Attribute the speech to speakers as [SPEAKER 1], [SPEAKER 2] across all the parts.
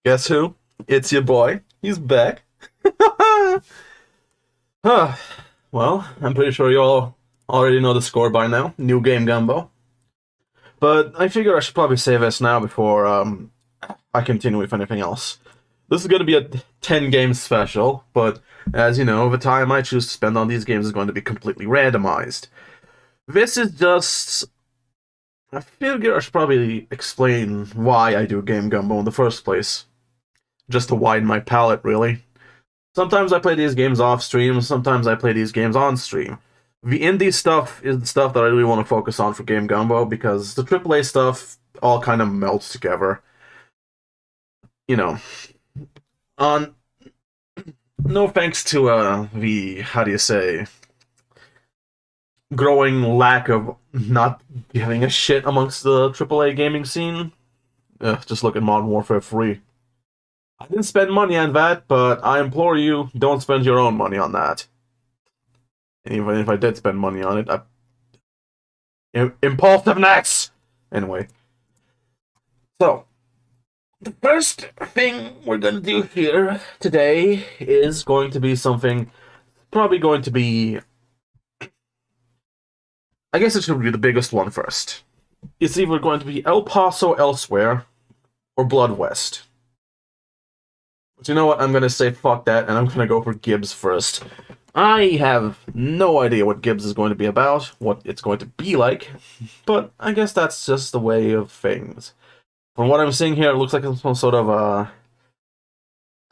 [SPEAKER 1] Guess who? It's your boy. He's back. Huh. Well, I'm pretty sure you all already know the score by now. New game Gumbo. But I figure I should probably save this now before I continue with anything else. This is going to be a 10 game special, but as you know, the time I choose to spend on these games is going to be completely randomized. This is just... I figure I should probably explain why I do Game Gumbo in the first place. Just to widen my palette, really. Sometimes I play these games off stream, sometimes I play these games on stream. The indie stuff is the stuff that I really want to focus on for Game Gumbo, because the AAA stuff all kind of melts together. You know, on no thanks to the, how do you say, growing lack of not giving a shit amongst the AAA gaming scene. Just look at Modern Warfare 3. I didn't spend money on that, but I implore you, don't spend your own money on that. And even if I did spend money on it, impulsiveness! Anyway. So, the first thing we're gonna do here today is going to be something, probably going to be, I guess it should be the biggest one first. It's either going to be El Paso Elsewhere, or Blood West. But you know what, I'm gonna say fuck that, and I'm gonna go for Gibbs first. I have no idea what Gibbs is going to be about, what it's going to be like, but I guess that's just the way of things. From what I'm seeing here, it looks like it's some sort of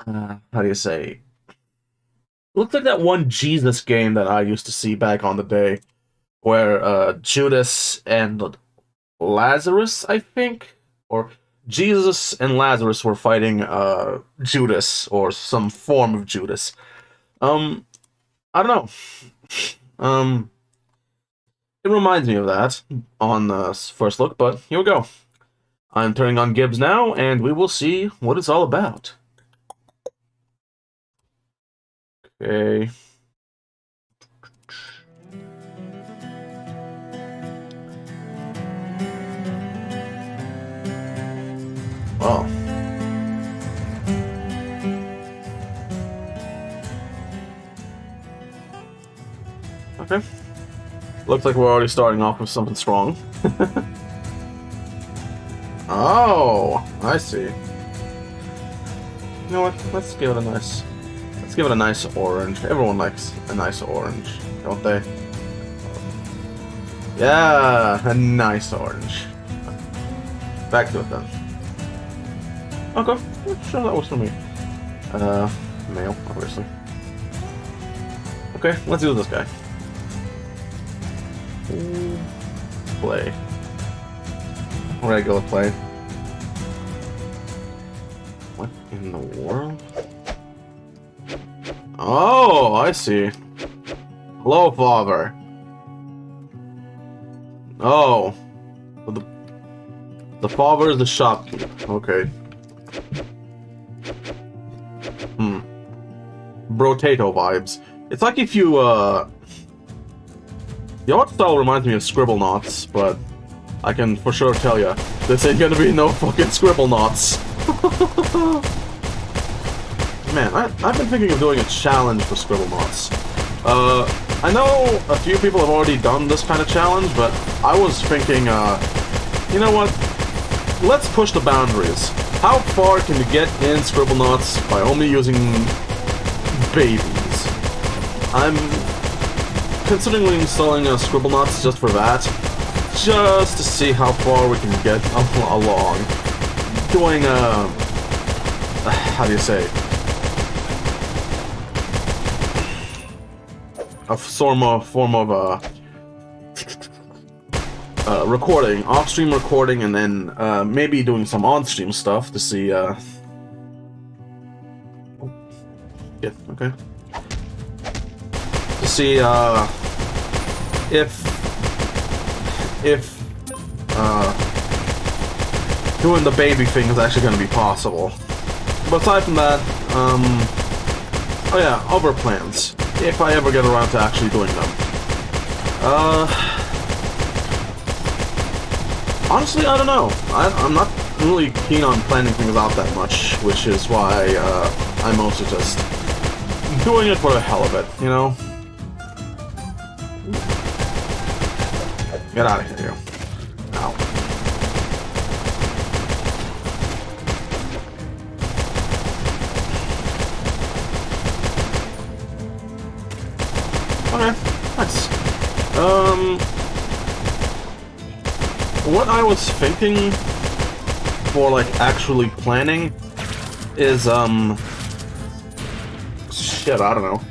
[SPEAKER 1] how do you say? It looks like that one Jesus game that I used to see back on the day, where Judas and Lazarus, I think, or Jesus and Lazarus were fighting Judas, or some form of Judas. I don't know. It reminds me of that on the first look, but here we go. I'm turning on Gibbs now, and we will see what it's all about. Okay. Well. Okay. Looks like we're already starting off with something strong. Oh, I see. You know what? Let's give it a nice orange. Everyone likes a nice orange, don't they? Yeah, a nice orange. Back to it then. Okay, sure, that works for me. Male, obviously. Okay, let's do this guy. Play. Regular play. What in the world? Oh, I see. Hello, father. Oh. The father is the shopkeeper. Okay. Brotato vibes. It's like if you, the art style reminds me of Scribble Knots, but I can for sure tell you, this ain't gonna be no fucking Scribble Knots. Man, I've been thinking of doing a challenge for Scribble Knots. I know a few people have already done this kind of challenge, but I was thinking, you know what? Let's push the boundaries. How far can you get in Scribble Knots by only using babies? I'm considering installing a Scribble Knots just for that. Just to see how far we can get along. Doing, how do you say? A form of recording, off-stream recording, and then maybe doing some on-stream stuff to see, yeah, okay. To see, if doing the baby thing is actually going to be possible. But aside from that, oh yeah, other plans, if I ever get around to actually doing them. Honestly, I don't know. I'm not really keen on planning things out that much, which is why I'm mostly just doing it for the hell of it, you know? Get out of here, you. Ow. Okay, nice. What I was thinking for, like, actually planning is, shit, I don't know.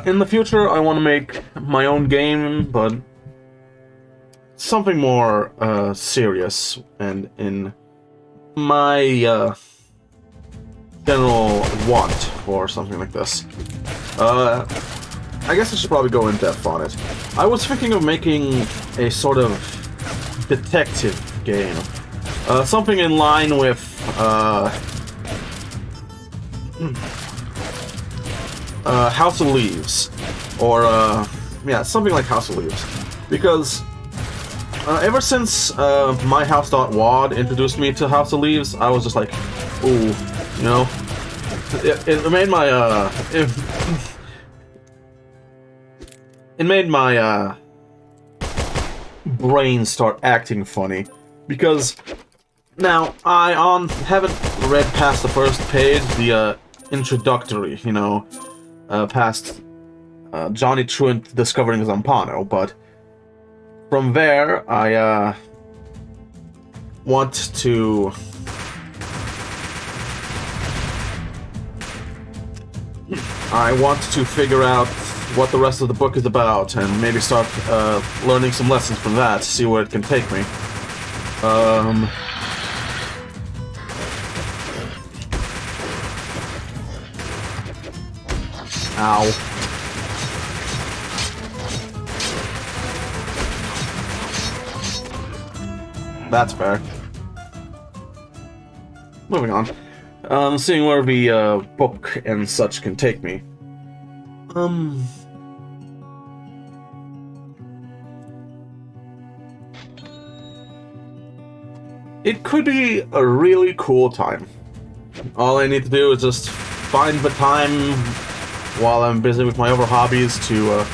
[SPEAKER 1] In the future, I want to make my own game, but something more, serious, and in my, general want for something like this. I guess I should probably go in depth on it. I was thinking of making a sort of detective game. Something in line with, House of Leaves. Or, yeah, something like House of Leaves. Because, ever since, myhouse.wad introduced me to House of Leaves, I was just like, ooh, you know? It made my, it made my, brain start acting funny. Because, now, I haven't read past the first page, the, introductory, you know, past, Johnny Truant discovering Zampano, but from there, I, want to figure out what the rest of the book is about, and maybe start, learning some lessons from that, see where it can take me. Ow. That's fair. Moving on. Seeing where the, book and such can take me. It could be a really cool time. All I need to do is just find the time while I'm busy with my other hobbies to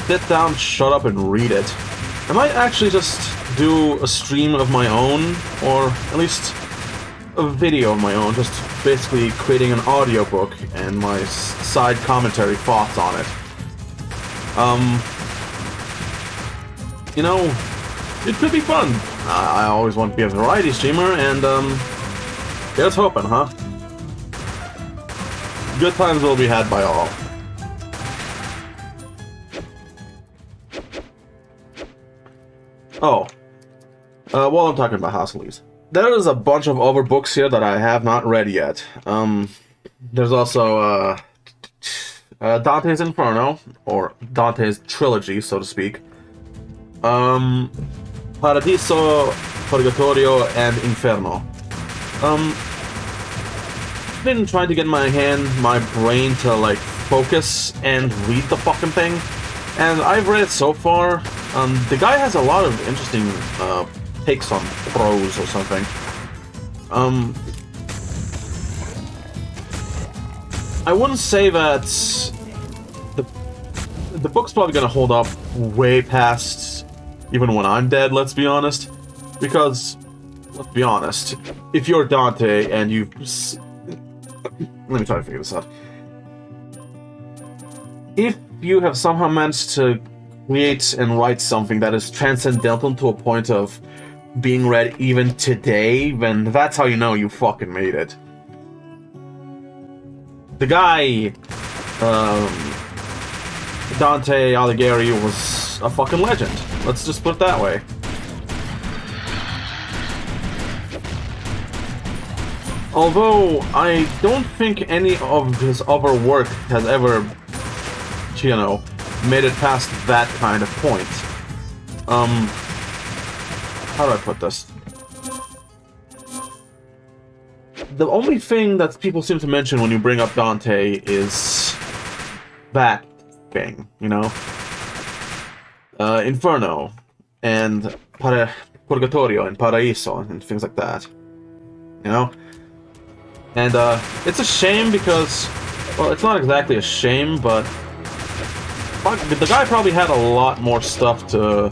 [SPEAKER 1] sit down, shut up, and read it. I might actually just do a stream of my own, or at least a video of my own, just basically creating an audiobook and my side commentary thoughts on it. You know, it could be fun. I always want to be a variety streamer, and, here's hoping, huh? Good times will be had by all. Oh. While I'm talking about House of Leaves. There is a bunch of other books here that I have not read yet. There's also, Dante's Inferno, or Dante's Trilogy, so to speak. Paradiso, Purgatorio, and Inferno. I've been trying to get my brain to, like, focus and read the fucking thing, and I've read it so far. The guy has a lot of interesting, takes on prose or something. I wouldn't say that the book's probably gonna hold up way past even when I'm dead, let's be honest. Because, let's be honest, if you're Dante and you... Let me try to figure this out. If you have somehow managed to create and write something that is transcendental to a point of being read even today, then that's how you know you fucking made it. The guy, Dante Alighieri, was a fucking legend. Let's just put it that way. Although, I don't think any of his other work has ever, you know, made it past that kind of point. How do I put this? The only thing that people seem to mention when you bring up Dante is that thing, you know? Inferno, and Purgatorio, and Paraiso, and things like that. you know? And it's a shame because, well, it's not exactly a shame, but fuck, the guy probably had a lot more stuff to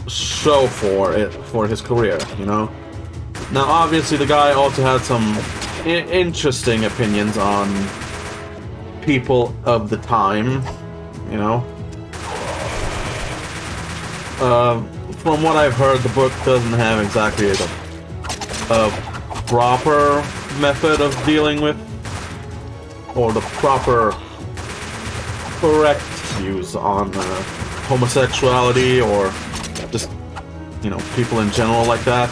[SPEAKER 1] show for his career, you know? Now, obviously, the guy also had some interesting opinions on people of the time, you know? From what I've heard, the book doesn't have exactly a proper method of dealing with, or the proper correct views on homosexuality, or just, you know, people in general like that.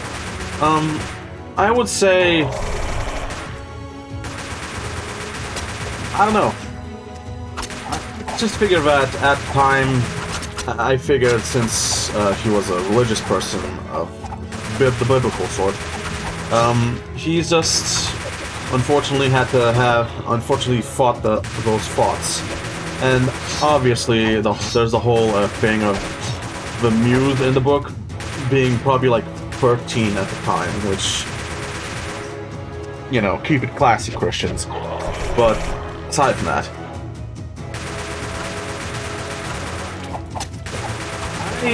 [SPEAKER 1] I would say, I don't know. I just figured that at the time, I figured since he was a religious person of the biblical sort, he's just unfortunately fought those thoughts. And obviously, there's the whole thing of the muse in the book being probably like 13 at the time, which, you know, keep it classy, Christians. But aside from that, I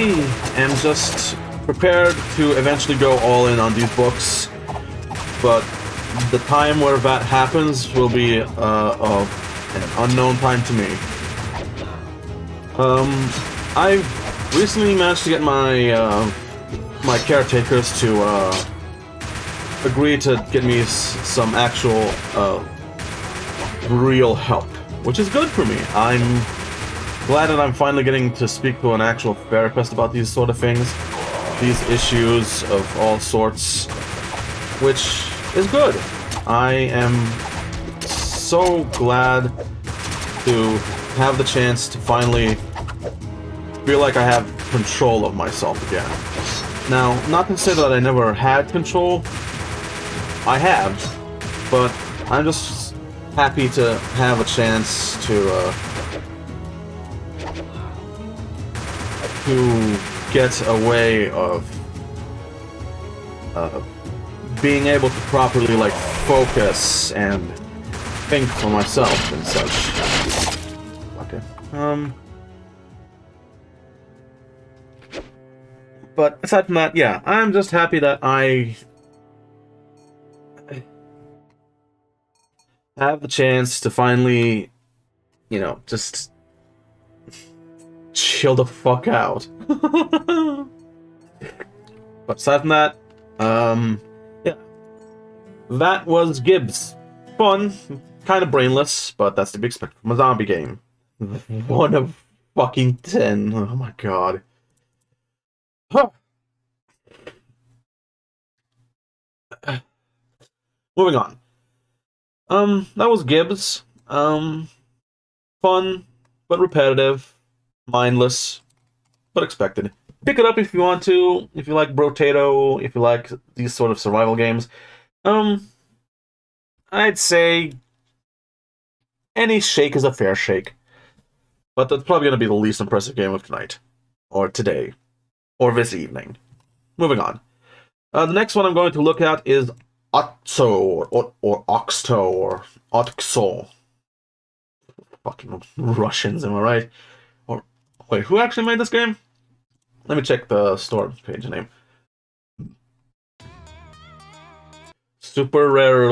[SPEAKER 1] am just prepared to eventually go all in on these books, but the time where that happens will be an unknown time to me. I've recently managed to get my my caretakers to agree to get me some actual real help, which is good for me. I'm glad that I'm finally getting to speak to an actual therapist about these sort of things, these issues of all sorts, which is good. I am so glad to have the chance to finally feel like I have control of myself again. Now, not to say that I never had control, I have, but I'm just happy to have a chance to get a way of being able to properly, like, focus and think for myself and such. Okay. But aside from that, yeah, I'm just happy that I have the chance to finally, you know, just chill the fuck out. But aside from that, yeah, that was Gibbs. Fun, kind of brainless, but that's to be expected from a zombie game. 1 of fucking 10. Oh my god. Huh. Moving on. That was Gibbs. Fun, but repetitive. Mindless, but expected. Pick it up if you want to, if you like Brotato, if you like these sort of survival games. I'd say any shake is a fair shake. But that's probably going to be the least impressive game of tonight. Or today. Or this evening. Moving on. The next one I'm going to look at is Otso, or Oxto, or Otxo. Fucking Russians, am I right? Or wait, who actually made this game? Let me check the store page name. Super Rare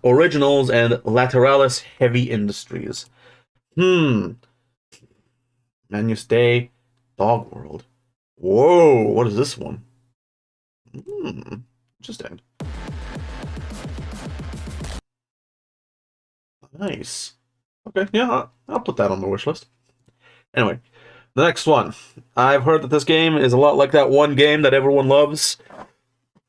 [SPEAKER 1] Originals and Lateralis Heavy Industries. Menu Stay, Dog World. Whoa, what is this one? Interesting. Nice. Okay, yeah, I'll put that on the wish list. Anyway, the next one. I've heard that this game is a lot like that one game that everyone loves,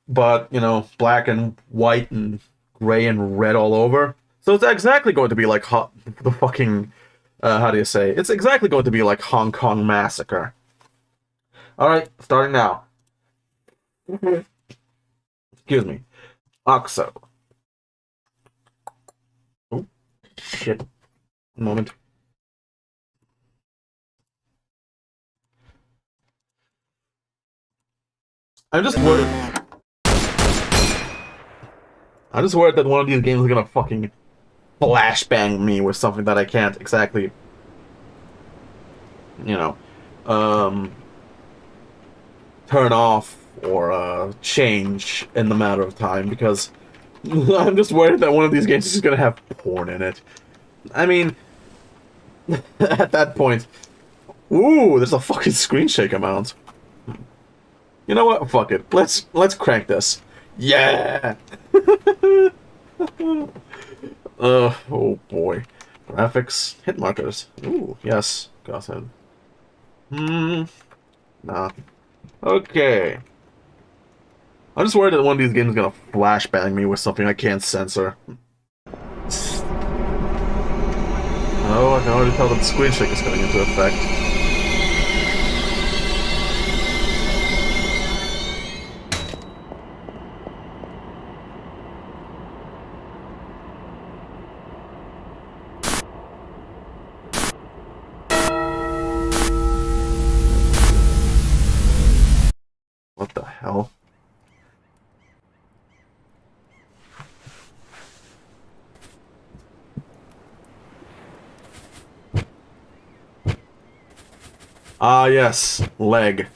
[SPEAKER 1] but, you know, black and white and gray and red all over. So it's exactly going to be like the fucking, how do you say? It's exactly going to be like Hong Kong Massacre. Alright, starting now. Excuse me. Oxo. Oh, shit. One moment. I'm just worried. I'm just worried that one of these games is gonna fucking flashbang me with something that I can't exactly, you know, um, turn off or change in the matter of time, because I'm just worried that one of these games is gonna have porn in it. I mean, at that point, ooh, there's a fucking screen shake amount. You know what? Fuck it. Let's crank this. Yeah. Oh boy. Graphics, hit markers. Ooh, yes. Got it. Hmm. Nah. Okay. I'm just worried that one of these games is gonna flashbang me with something I can't censor. Oh, I can already tell that the screen shake is coming into effect. What the hell? Ah, yes. Leg.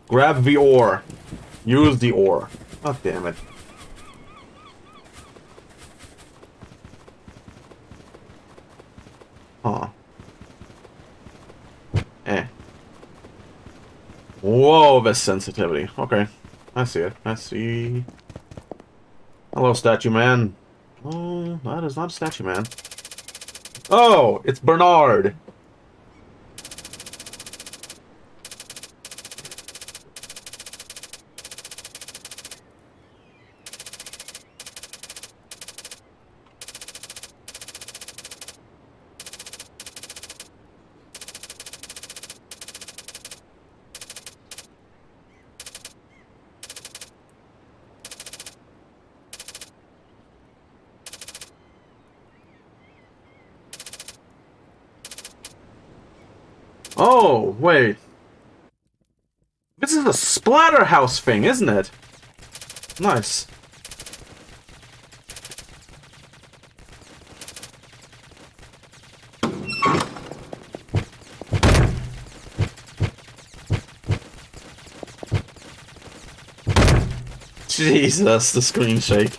[SPEAKER 1] Grab the ore. Use the ore. God damn it. Huh. Eh. Whoa, the sensitivity. Okay. I see it. I see. Hello, statue man. Oh, that is not a statue man. Oh, it's Bernard. Oh, wait. This is a Splatterhouse thing, isn't it? Nice. Jesus, the screen shake.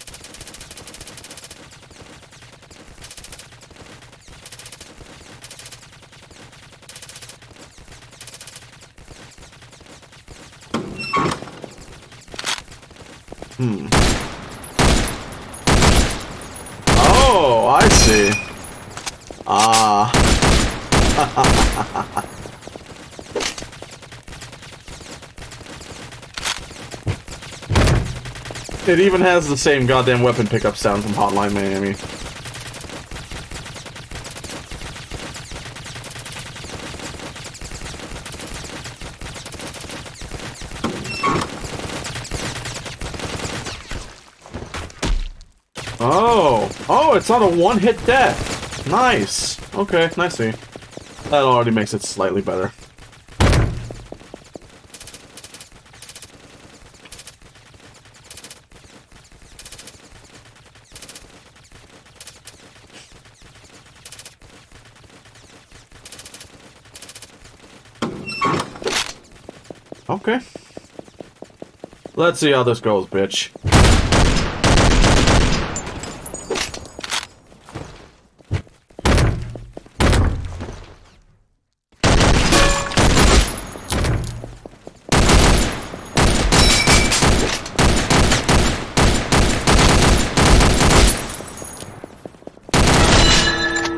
[SPEAKER 1] Hmm. Oh, I see. Ah. It even has the same goddamn weapon pickup sound from Hotline Miami. Oh. Oh, it's not a one-hit death. Nice. Okay, I see. That already makes it slightly better. Okay. Let's see how this goes, bitch.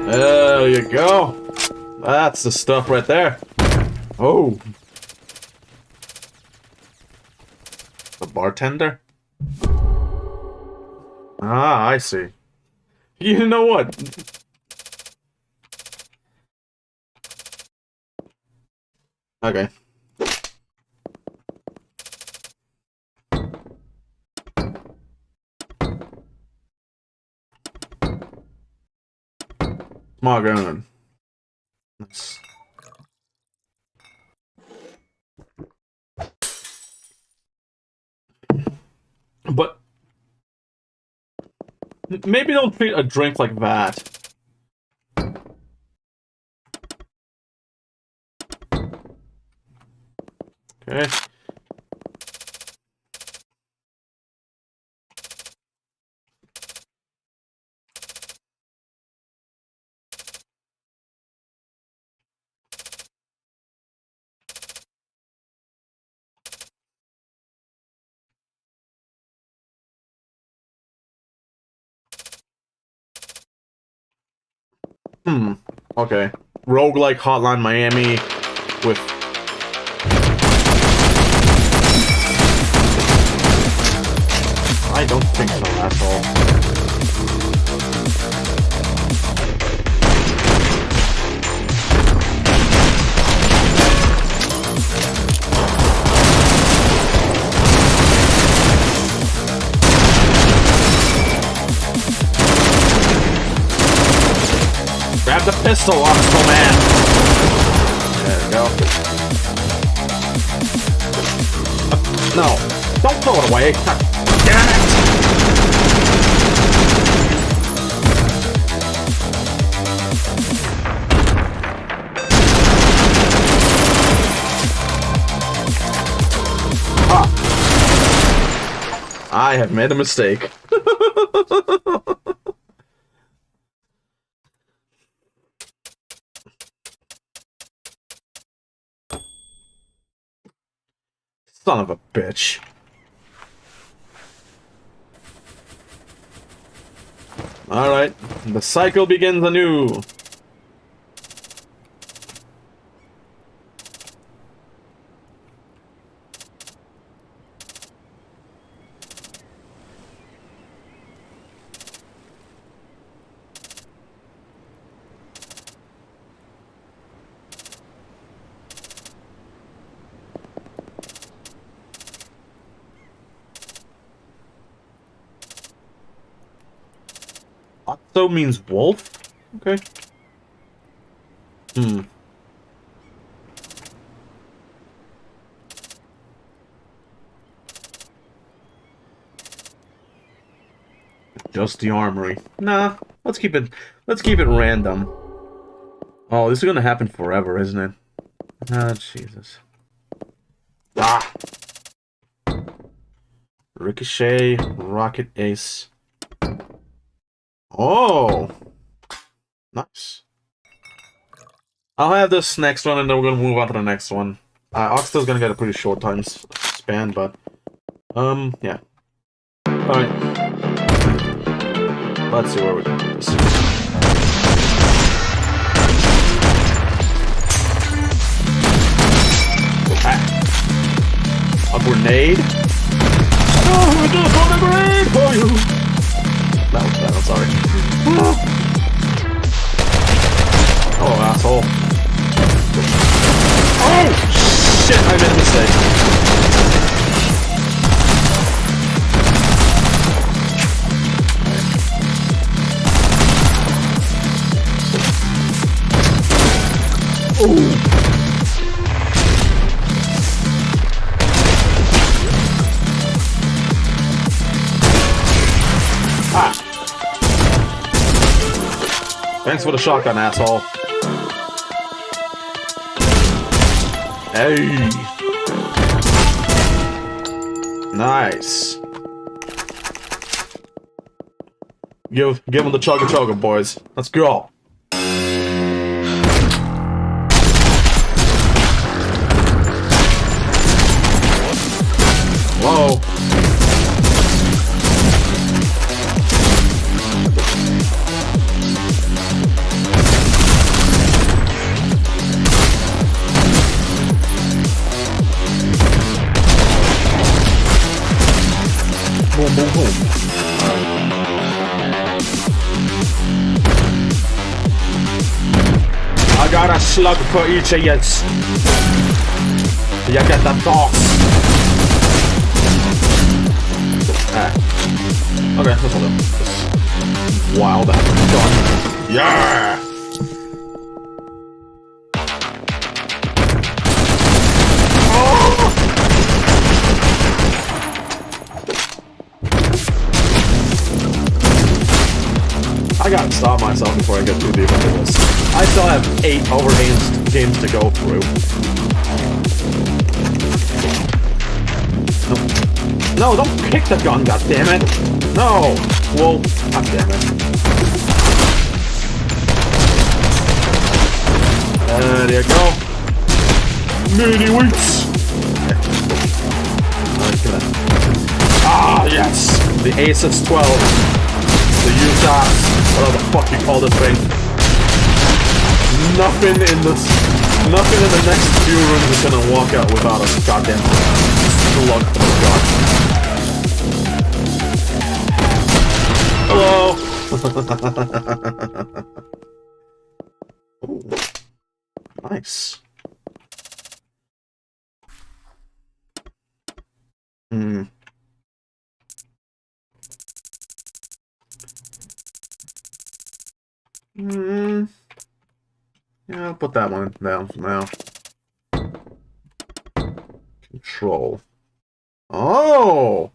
[SPEAKER 1] There you go. That's the stuff right there. Oh. The bartender? Ah, I see. You know what? Okay. Small gun. Nice. But maybe don't treat a drink like that. Okay. Okay. Roguelike Hotline Miami with... I don't think so, asshole. Grab the pistol, Obstacle Man! There we go. No. Don't throw it away! Damn it! Ah. I have made a mistake. Son of a bitch. Alright, the cycle begins anew. Otto means wolf? Okay. Just the armory. Nah, let's keep it random. Oh, this is gonna happen forever, isn't it? Ah, Jesus. Ah! Ricochet, Rocket Ace. Oh! Nice. I'll have this next one and then we're gonna move on to the next one. Oxtail's gonna get a pretty short time span, but... yeah. Alright. Let's see where we go with this. A grenade? Oh, I just want a grenade for you! That was bad, I'm sorry. Oh, asshole. Oh! Shit, I made a mistake. Ooh. Ah. Thanks for the shotgun, asshole. Hey. Nice. Give him the chugga chugga, boys. Let's go. Whoa. Boom, boom, boom. I got a slug for each of you. You get the toss. Okay, let's hold up. This wild ass gun. Yeah! I gotta stop myself before I get too deep into this. I still have 8 over games to go through. No, don't pick the gun, goddammit! No! Whoa, goddammit. There you go. Mini wheats! Ah, yes! The Asus 12. The USAS. Whatever the fuck you call this thing. Nothing in the next few rooms is gonna walk out without a goddamn slug to the gut. Hello! Ooh. Nice. Yeah, I'll put that one down for now. Control. Oh!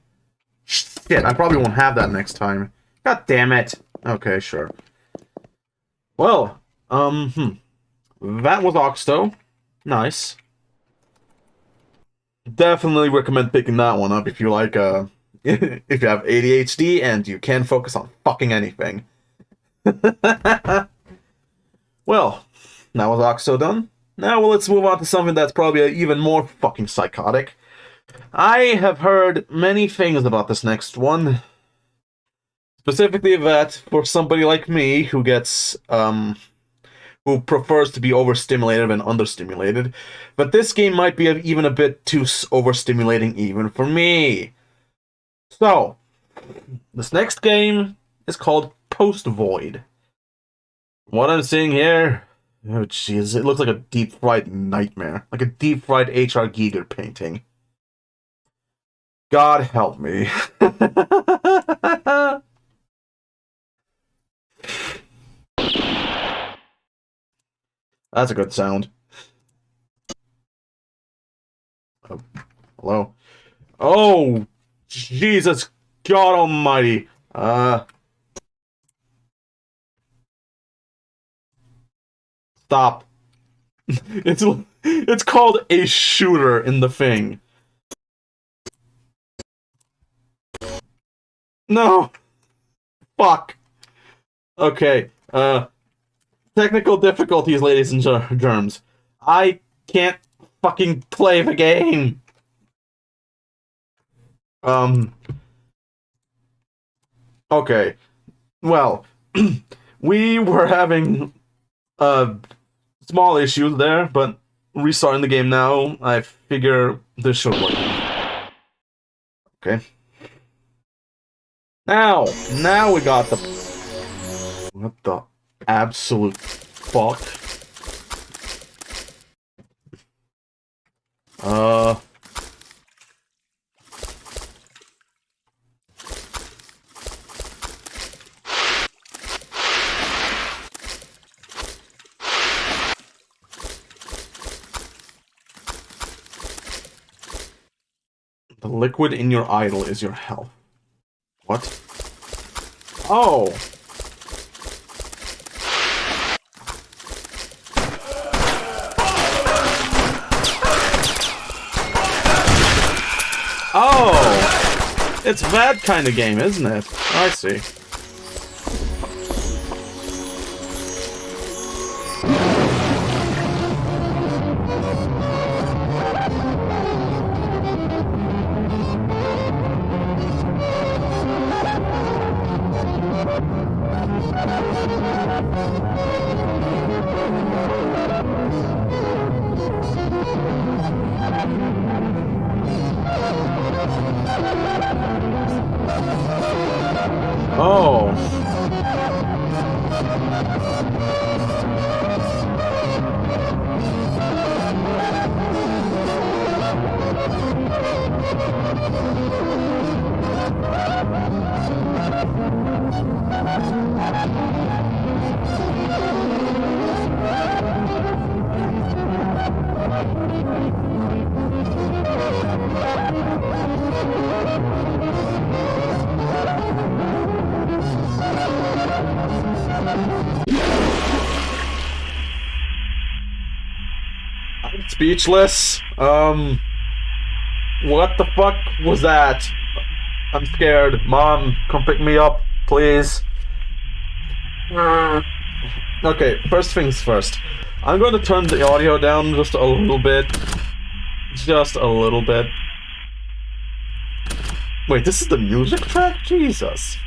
[SPEAKER 1] Shit, I probably won't have that next time. God damn it. Okay, sure. Well, that was Oxto. Nice. Definitely recommend picking that one up if you like, if you have ADHD and you can't focus on fucking anything. Well, that was Oxto done. Now let's move on to something that's probably even more fucking psychotic. I have heard many things about this next one. Specifically that for somebody like me who gets, who prefers to be overstimulated than understimulated, but this game might be even a bit too overstimulating even for me. So, this next game is called Post Void. What I'm seeing here, oh jeez, it looks like a deep-fried nightmare. Like a deep-fried H.R. Giger painting. God help me. That's a good sound. Oh, hello? Oh, Jesus God almighty. Stop. It's called a shooter in the thing. No. Fuck. Okay. Technical difficulties, ladies and germs. I can't fucking play the game. Okay. Well, we were having small issues there, but restarting the game now, I figure this should work. Okay. Now we got the... What the absolute fuck? The liquid in your idol is your health. What? Oh! Oh! It's that kind of game, isn't it? I see. Oh. Speechless. What the fuck was that? I'm scared. Mom, come pick me up, please. Okay, first things first. I'm going to turn the audio down just a little bit. Just a little bit. Wait, this is the music track? Jesus.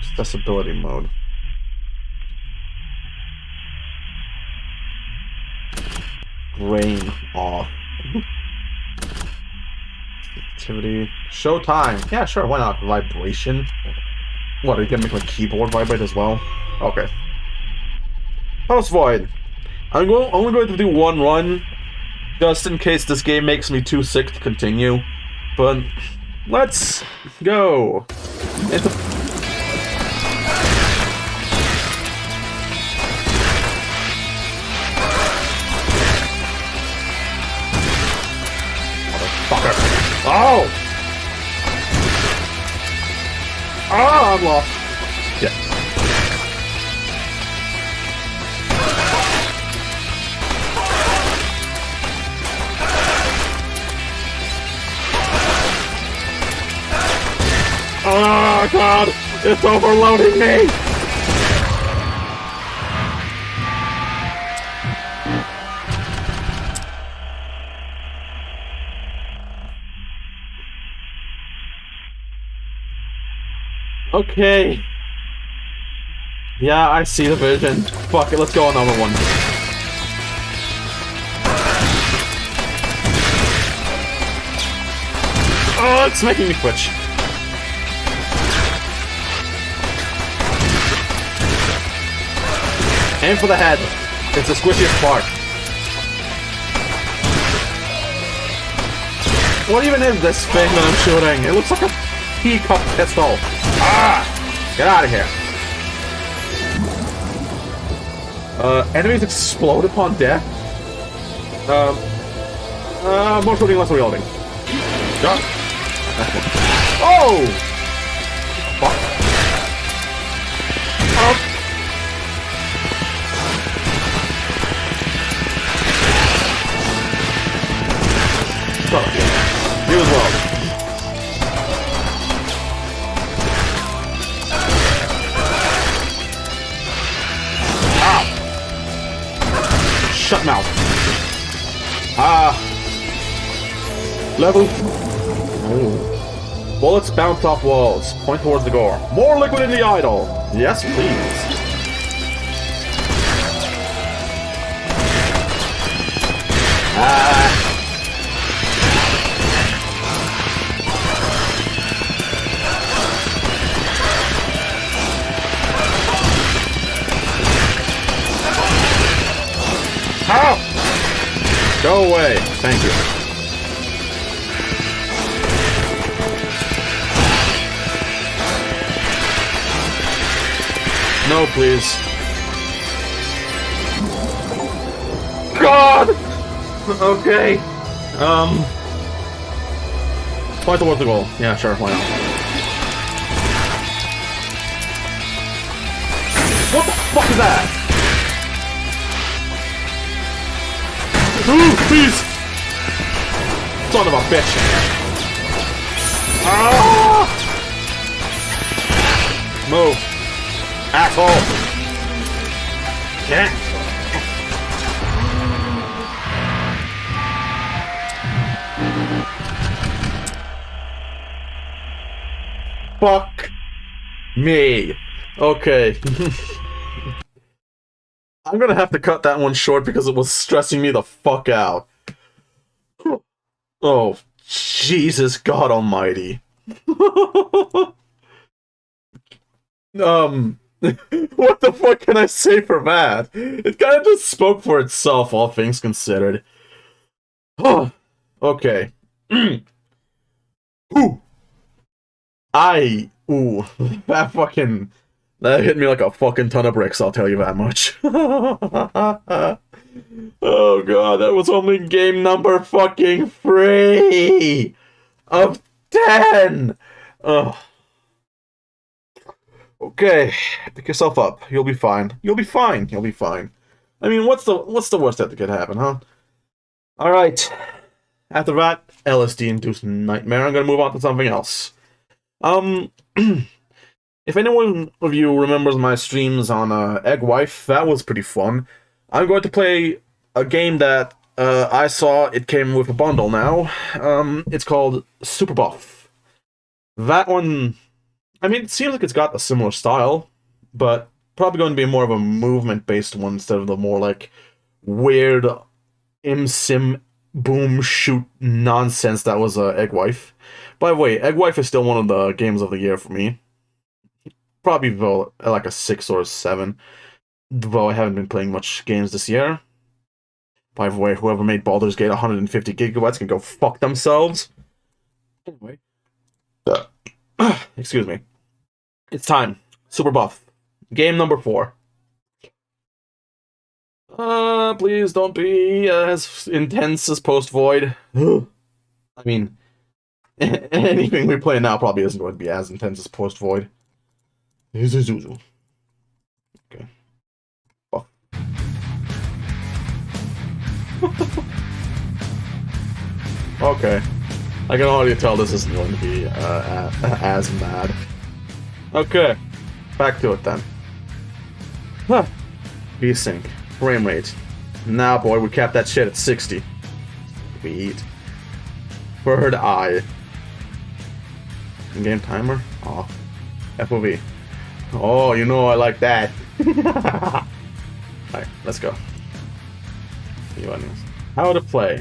[SPEAKER 1] Accessibility mode. Grain off. Activity. Showtime. Yeah, sure, why not? Vibration. What, are you gonna make my keyboard vibrate as well? Okay. House Void. I'm only going to do one run, just in case this game makes me too sick to continue. But let's go. Motherfucker. Oh! Oh, I'm lost. Yeah. Oh god! It's overloading me! Okay. Yeah, I see the vision. Fuck it, let's go another one. Oh, it's making me twitch. Aim for the head. It's the squishiest part. What even is this thing that I'm shooting? It looks like a teacup pistol. Ah! Get out of here. Enemies explode upon death. More shooting, less reloading. Oh! Fuck. Shut up, you as well. Ow! Shut mouth. Level. Oh. Bullets bounce off walls. Point towards the gore. More liquid in the idol. Yes, please. Ow! Go away. Thank you. No, please. God! Okay. Point towards the goal. Yeah, sure, why not? What the fuck is that? Ooh, please! Son of a bitch! Ah! Move. Asshole! Yeah. Fuck me. Okay. I'm gonna have to cut that one short because it was stressing me the fuck out. Oh, Jesus God Almighty. What the fuck can I say for that? It kind of just spoke for itself, all things considered. Okay. Ooh. Ooh. That hit me like a fucking ton of bricks, I'll tell you that much. Oh god, that was only game number fucking 3 of 10! Ugh. Okay, pick yourself up. You'll be fine. You'll be fine. You'll be fine. I mean, what's the worst that could happen, huh? Alright. After that, LSD-induced nightmare, I'm gonna move on to something else. If anyone of you remembers my streams on Egg Wife, that was pretty fun. I'm going to play a game that I saw it came with a bundle now. It's called Super Buff. That one, I mean, it seems like it's got a similar style, but probably going to be more of a movement-based one instead of the more like weird sim boom shoot nonsense that was Egg Wife. By the way, Egg Wife is still one of the games of the year for me. Probably like a 6 or a 7. Though I haven't been playing much games this year. By the way, whoever made Baldur's Gate 150 gigabytes can go fuck themselves. Anyway. Excuse me. It's time. Super Buff. Game number 4. Please don't be as intense as Post Void. I mean, anything we play now probably isn't going to be as intense as Post Void. Okay. Buff. Okay. I can already tell this isn't going to be as mad. Okay. Back to it then. Huh. V-Sync. Frame rate. Nah, boy, we capped that shit at 60. Sweet. Bird eye. In-game timer? Off. FOV. Oh, you know I like that. Alright, let's go. How to play.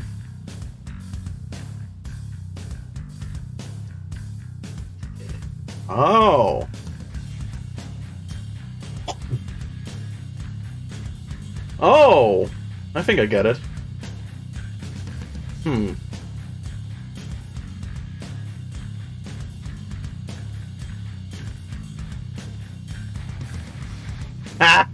[SPEAKER 1] Oh. Oh! I think I get it. Ah!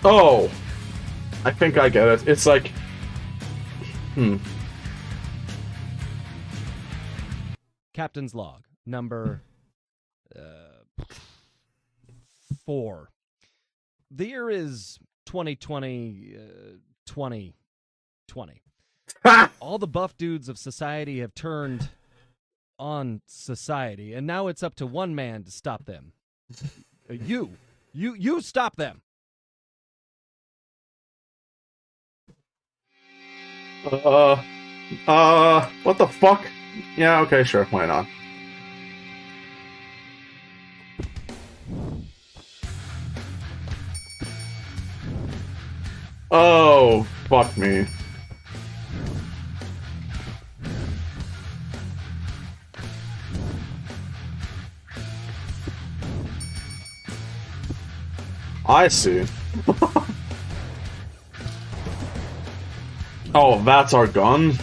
[SPEAKER 1] Oh! I think I get it. It's like...
[SPEAKER 2] Captain's log, number 4. The year is 2020, 2020. All the buff dudes of society have turned on society, and now it's up to one man to stop them. You stop them.
[SPEAKER 1] What the fuck? Yeah, okay, sure, why not? Oh, fuck me. I see. Oh, that's our gun?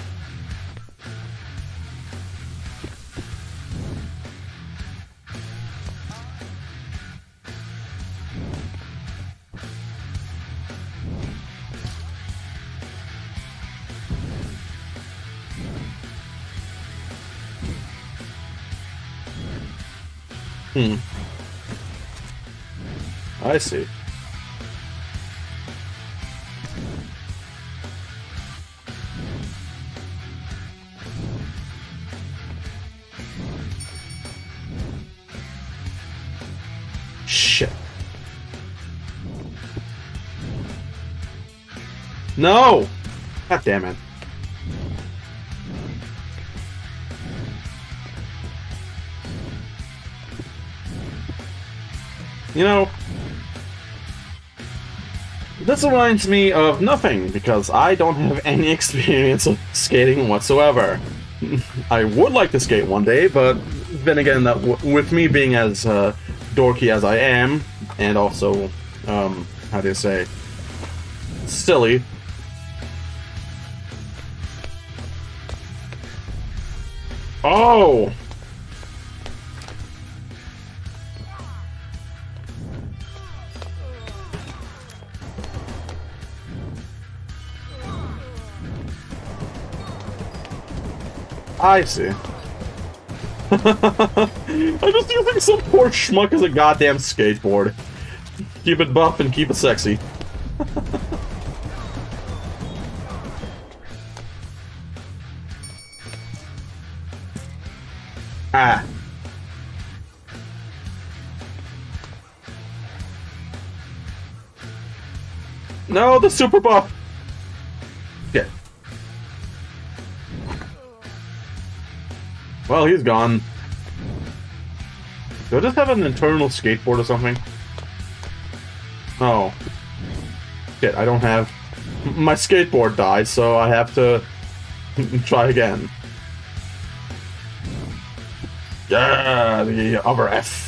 [SPEAKER 1] I see. Shit. No! God damn it. You know, this reminds me of nothing, because I don't have any experience of skating whatsoever. I would like to skate one day, but then again, with me being as dorky as I am, and also, how do you say, silly. Oh! I see. I'm just using some poor schmuck as a goddamn skateboard. Keep it buff and keep it sexy. Ah. No, the super buff. Shit. Well, he's gone. Do I just have an internal skateboard or something? Oh. Shit, I don't have... My skateboard died, so I have to try again. Yeah, the other F.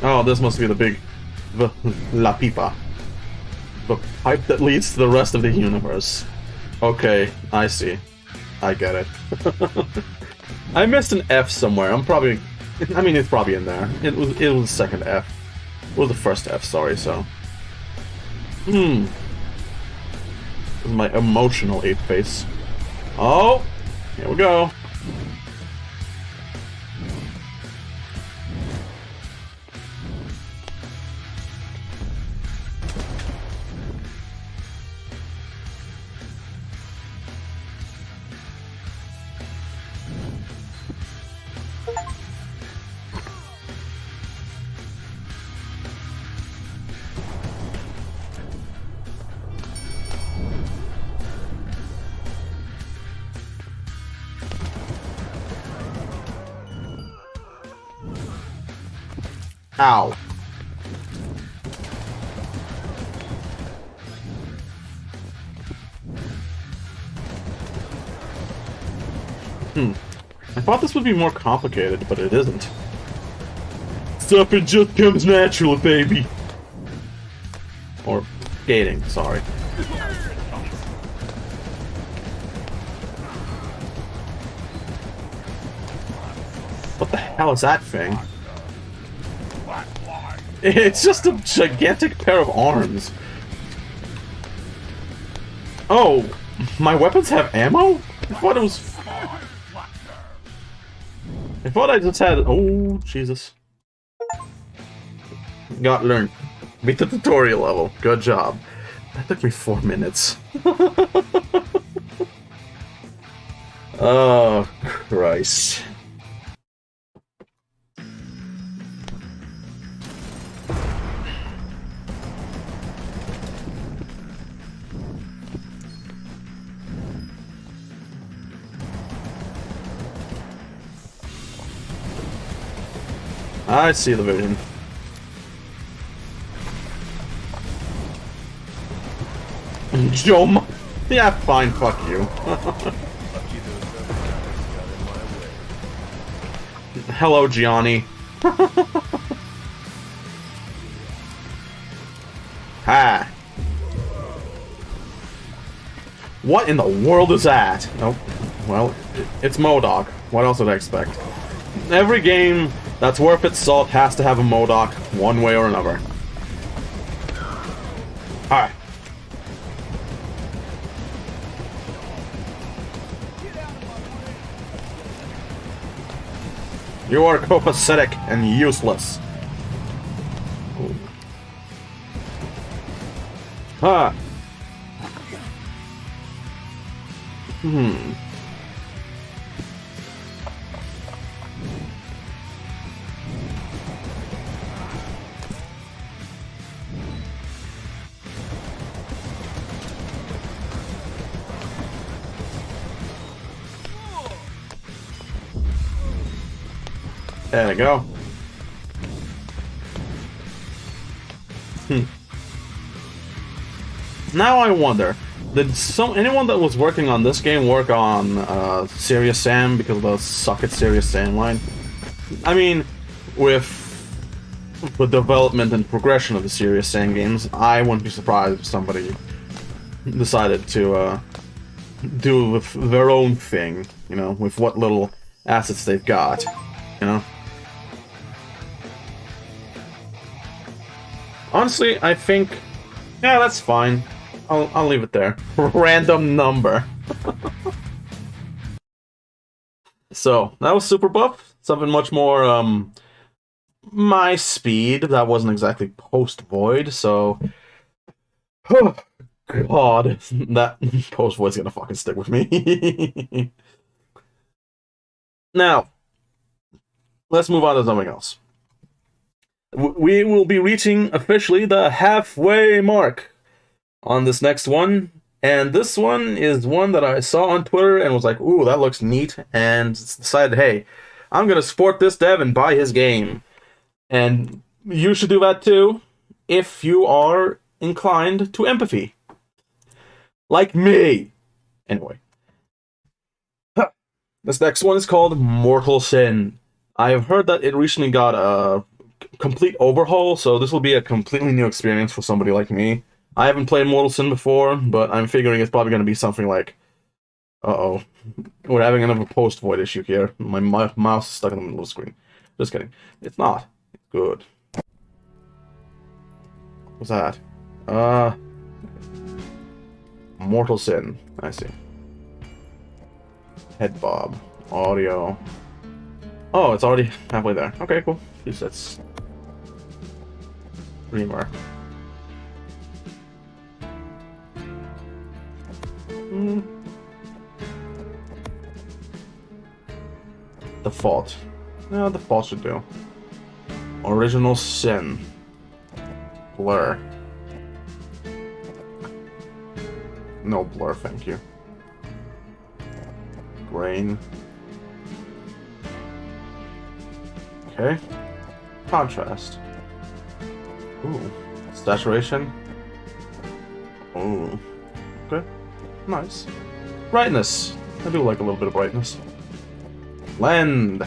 [SPEAKER 1] Oh, this must be the La Pipa. The pipe that leads to the rest of the universe. Okay, I see. I get it. I missed an F somewhere. I mean, it's probably in there. It was the second F. It was the first F, sorry, so. This is my emotional ape face. Oh! Here we go. Ow. I thought this would be more complicated, but it isn't. Stuff it just comes natural, baby. Or skating, sorry. What the hell is that thing? It's just a gigantic pair of arms. Oh, my weapons have ammo? I thought it was... I thought I just had... Oh, Jesus. Got learned. Beat the tutorial level. Good job. That took me 4 minutes. Oh, Christ. I see the vision. Joe, yeah, fine, fuck you. Hello, Gianni. Ha. What in the world is that? Oh, well, it's MODOK. What else did I expect? Every game that's worth its salt has to have a MODOK, one way or another. Alright. You are copacetic and useless. Huh. There we go. Now I wonder, did anyone that was working on this game work on Serious Sam because of the Suck It Serious Sam line? I mean, with the development and progression of the Serious Sam games, I wouldn't be surprised if somebody decided to do with their own thing, you know, with what little assets they've got, you know? Honestly, I think, yeah, that's fine. I'll leave it there. Random number. So, that was Super Buff. Something much more, my speed. That wasn't exactly post-void, so... God, that post-void's gonna fucking stick with me. Now, let's move on to something else. We will be reaching, officially, the halfway mark on this next one. And this one is one that I saw on Twitter and was like, ooh, that looks neat. And decided, hey, I'm going to support this dev and buy his game. And you should do that too, if you are inclined to empathy. Like me. Anyway. This next one is called Mortal Sin. I have heard that it recently got a complete overhaul, so this will be a completely new experience for somebody like me. I haven't played Mortal Sin before, but I'm figuring it's probably going to be something like... Uh-oh. We're having another post-void issue here. My mouse is stuck in the middle of the screen. Just kidding. It's not. It's good. What's that? Mortal Sin. I see. Head bob. Audio. Oh, it's already halfway there. Okay, cool. That's... Dreamer. Default. No, default should do. Original Sin. Blur. No blur, thank you. Grain. Okay. Contrast. Ooh. Saturation. Ooh. Okay. Nice. Brightness. I do like a little bit of brightness. Blend.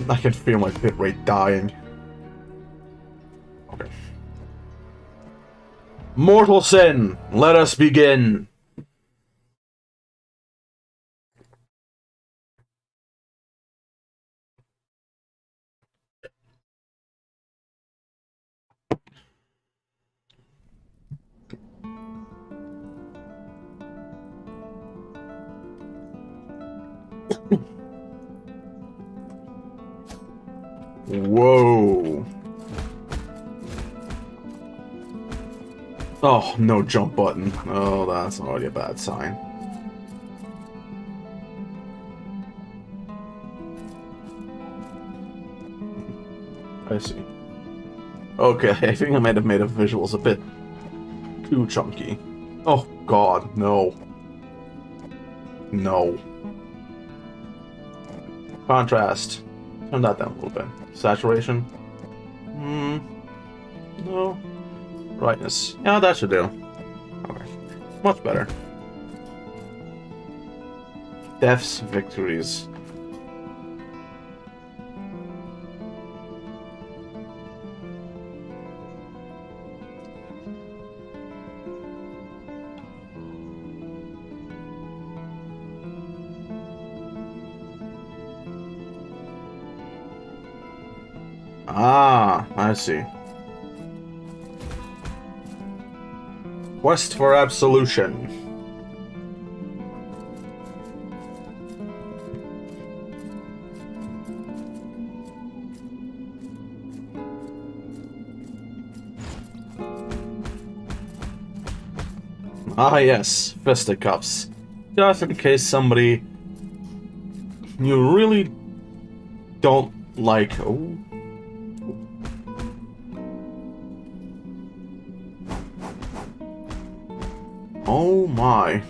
[SPEAKER 1] I can feel my bitrate dying. Okay. Mortal Sin. Let us begin. Whoa. Oh, no jump button. Oh, that's already a bad sign. I see. Okay, I think I might have made the visuals a bit too chunky. Oh god, no. No. Contrast. Turn that down a little bit. Saturation. No. Brightness. Yeah, that should do. Okay. Much better. Deaths, victories. Ah, I see. Quest for Absolution. Ah yes, fisticuffs. Just in case somebody you really don't like. Oh. Oh my.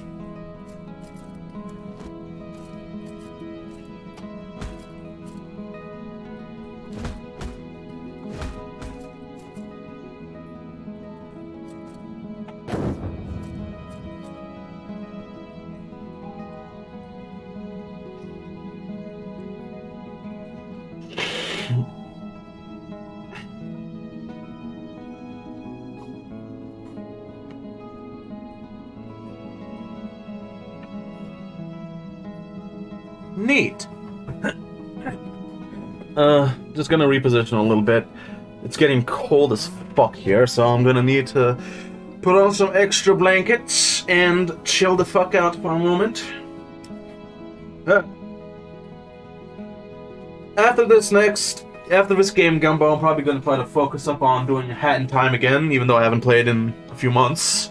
[SPEAKER 1] Neat. Just gonna reposition a little bit. It's getting cold as fuck here, so I'm gonna need to put on some extra blankets and chill the fuck out for a moment. After this game, Gumbo, I'm probably gonna try to focus up on doing Hat in Time again, even though I haven't played in a few months.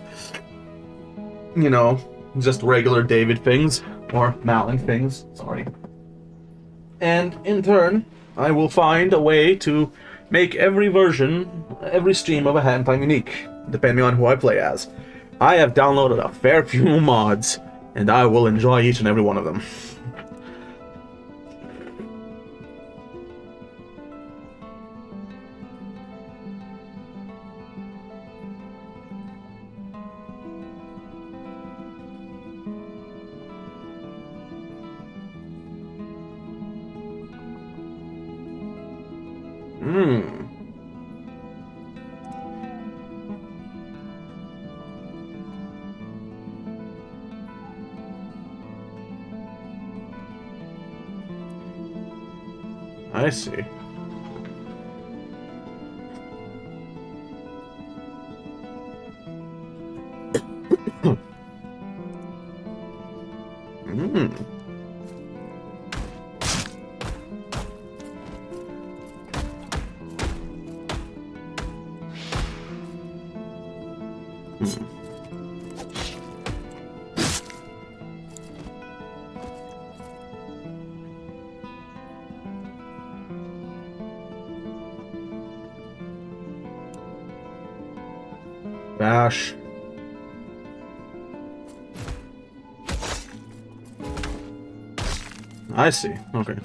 [SPEAKER 1] You know, just regular David things, or Malen things, sorry. And in turn, I will find a way to make every stream of a Hat in Time unique, depending on who I play as. I have downloaded a fair few mods, and I will enjoy each and every one of them. I see. Bash. I see. Okay.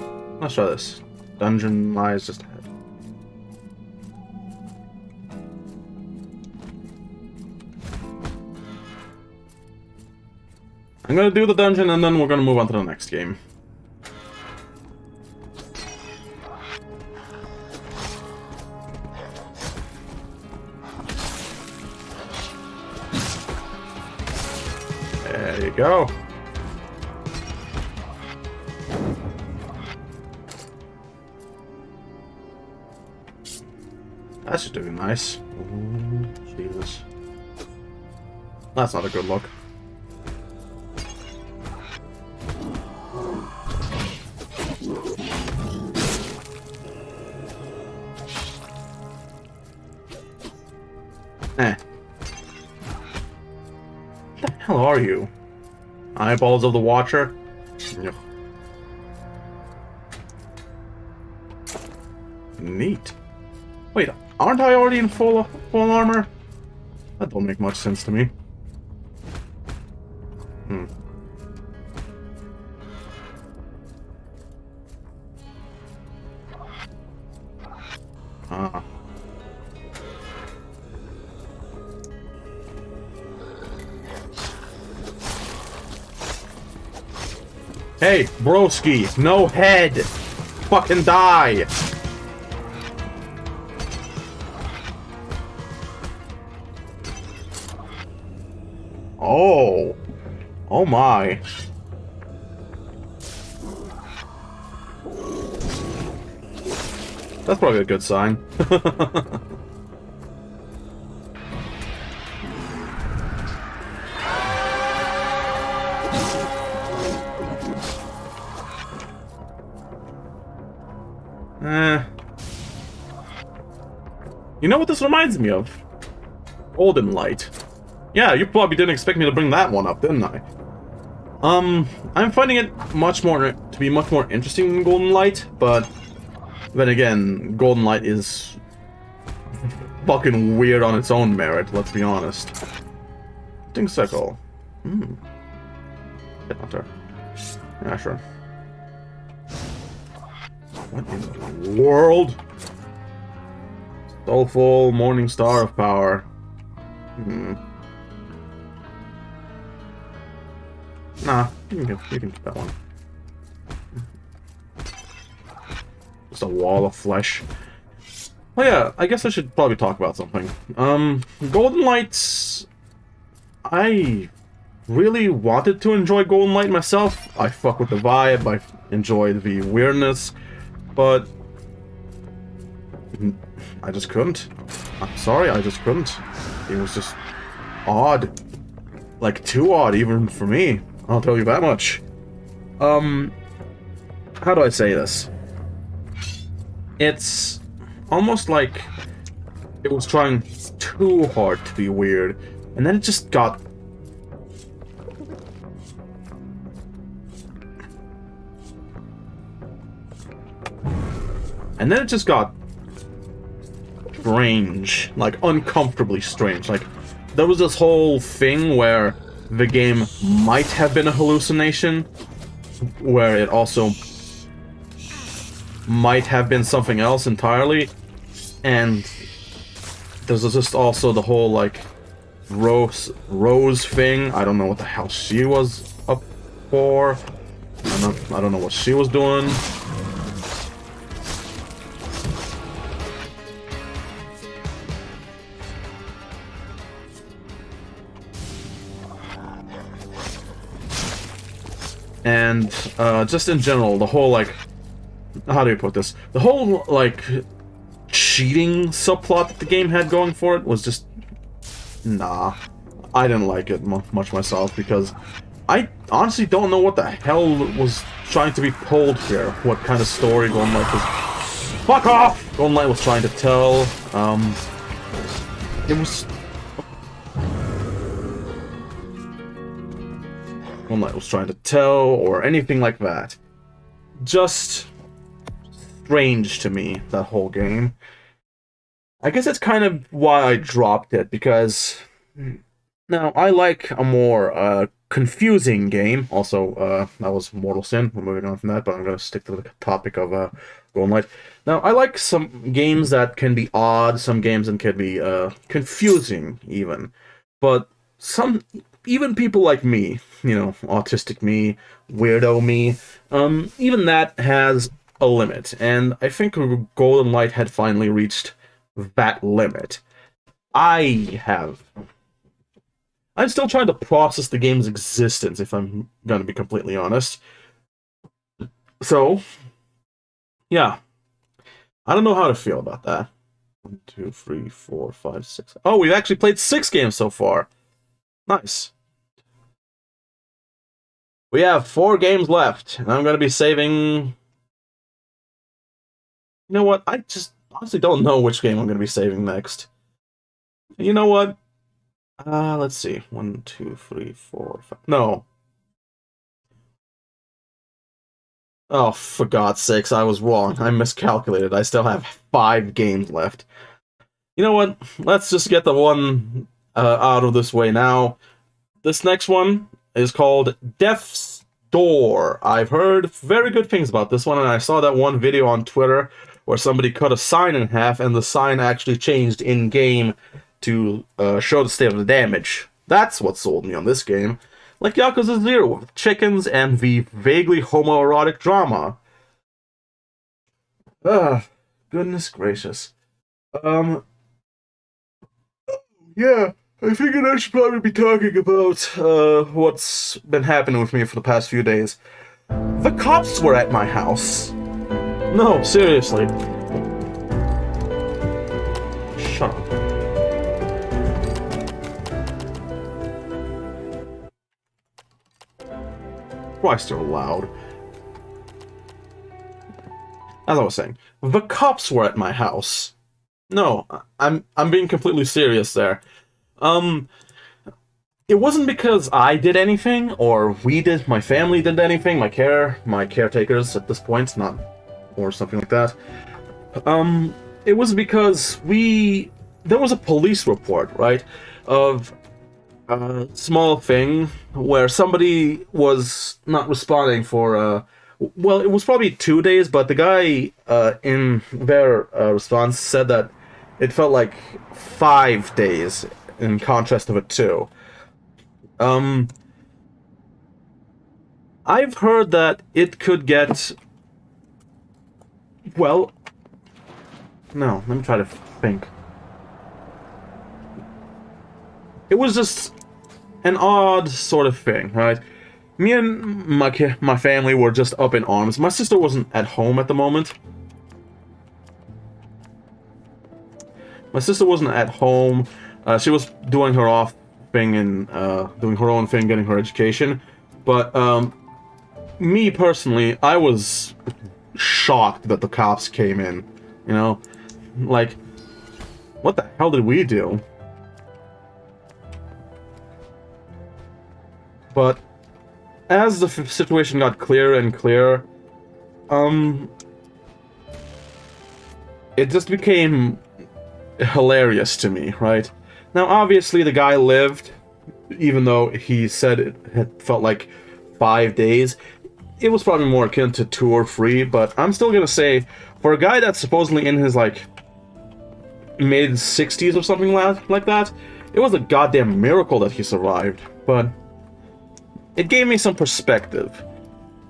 [SPEAKER 1] Let's try this. Dungeon lies just ahead. I'm gonna do the dungeon and then we're gonna move on to the next game. There you go. That's doing nice. Ooh, Jesus. That's not a good look. Eh. What the hell are you? Eyeballs of the Watcher? Ugh. Neat. Wait, aren't I already in full armor? That don't make much sense to me. Ah. Hey, broski, no head! Fucking die! Oh. Oh my. That's probably a good sign. You know what this reminds me of? Golden Light. Yeah, you probably didn't expect me to bring that one up, didn't I? I'm finding it to be much more interesting than Golden Light, but then again, Golden Light is fucking weird on its own merit, let's be honest. Ding Circle. Hit Hunter. Yeah, sure. What in the world? Soulful Morning Star of Power. Nah, you can keep that one. Just a wall of flesh. Oh yeah, I guess I should probably talk about something. Golden Lights... I really wanted to enjoy Golden Light myself. I fuck with the vibe, I enjoy the weirdness, but I just couldn't. I'm sorry, I just couldn't. It was just odd. Like, too odd, even for me. I'll tell you that much. How do I say this? It's almost like it was trying too hard to be weird, and then it just got... And then it just got strange, like uncomfortably strange. Like, there was this whole thing where the game might have been a hallucination, where it also might have been something else entirely, and there's just also the whole, like, Rose thing. I don't know what the hell she was up for. I don't know what she was doing. And just in general, the whole, like, how do you put this? The whole, like, cheating subplot that the game had going for it was just... Nah. I didn't like it much myself, because I honestly don't know what the hell was trying to be pulled here. What kind of story Golden Light was... Fuck off! Golden Light was trying to tell. It was... Golden Light was trying to tell, or anything like that. Just... strange to me, that whole game. I guess that's kind of why I dropped it, because now I like a more confusing game. Also, that was Mortal Sin. We're moving on from that, but I'm going to stick to the topic of Golden Light. Now, I like some games that can be odd, some games that can be confusing, even. But even people like me, you know, autistic me, weirdo me, even that has a limit, and I think Golden Light had finally reached that limit. I'm still trying to process the game's existence, if I'm gonna be completely honest. So, yeah. I don't know how to feel about that. 1, 2, 3, 4, 5, 6... Oh, we've actually played 6 games so far. Nice. We have 4 games left, and I'm gonna be saving... You know what? I just honestly don't know which game I'm going to be saving next. You know what? Let's see. 1, 2, 3, 4, 5... No. Oh, for God's sakes, I was wrong. I miscalculated. I still have 5 games left. You know what? Let's just get the one out of this way now. This next one is called Death's Door. I've heard very good things about this one, and I saw that one video on Twitter where somebody cut a sign in half, and the sign actually changed in-game to show the state of the damage. That's what sold me on this game. Like Yakuza 0, with chickens and the vaguely homoerotic drama. Goodness gracious. Yeah, I figured I should probably be talking about what's been happening with me for the past few days. The cops were at my house. No, seriously. Shut up. Christ, you're loud. As I was saying, the cops were at my house. No, I'm being completely serious there. It wasn't because I did anything, or my family did anything, my caretakers at this point, not... or something like that. It was because there was a police report, right, of a small thing where somebody was not responding for, well, it was probably 2 days, but the guy in their response said that it felt like 5 days in contrast to the 2. I've heard that it could get... Well, no, let me try to think. It was just an odd sort of thing, right? Me and my family were just up in arms. My sister wasn't at home at the moment. My sister wasn't at home. She was doing her off thing and doing her own thing, getting her education. But me personally, I was shocked that the cops came in. You know, like, what the hell did we do? But as the situation got clearer and clearer, it just became hilarious to me, right? Now, obviously, the guy lived, even though he said it had felt like 5 days. It was probably more akin to 2 or 3, but I'm still gonna say, for a guy that's supposedly in his, like, mid-60s or something like that, it was a goddamn miracle that he survived, but it gave me some perspective.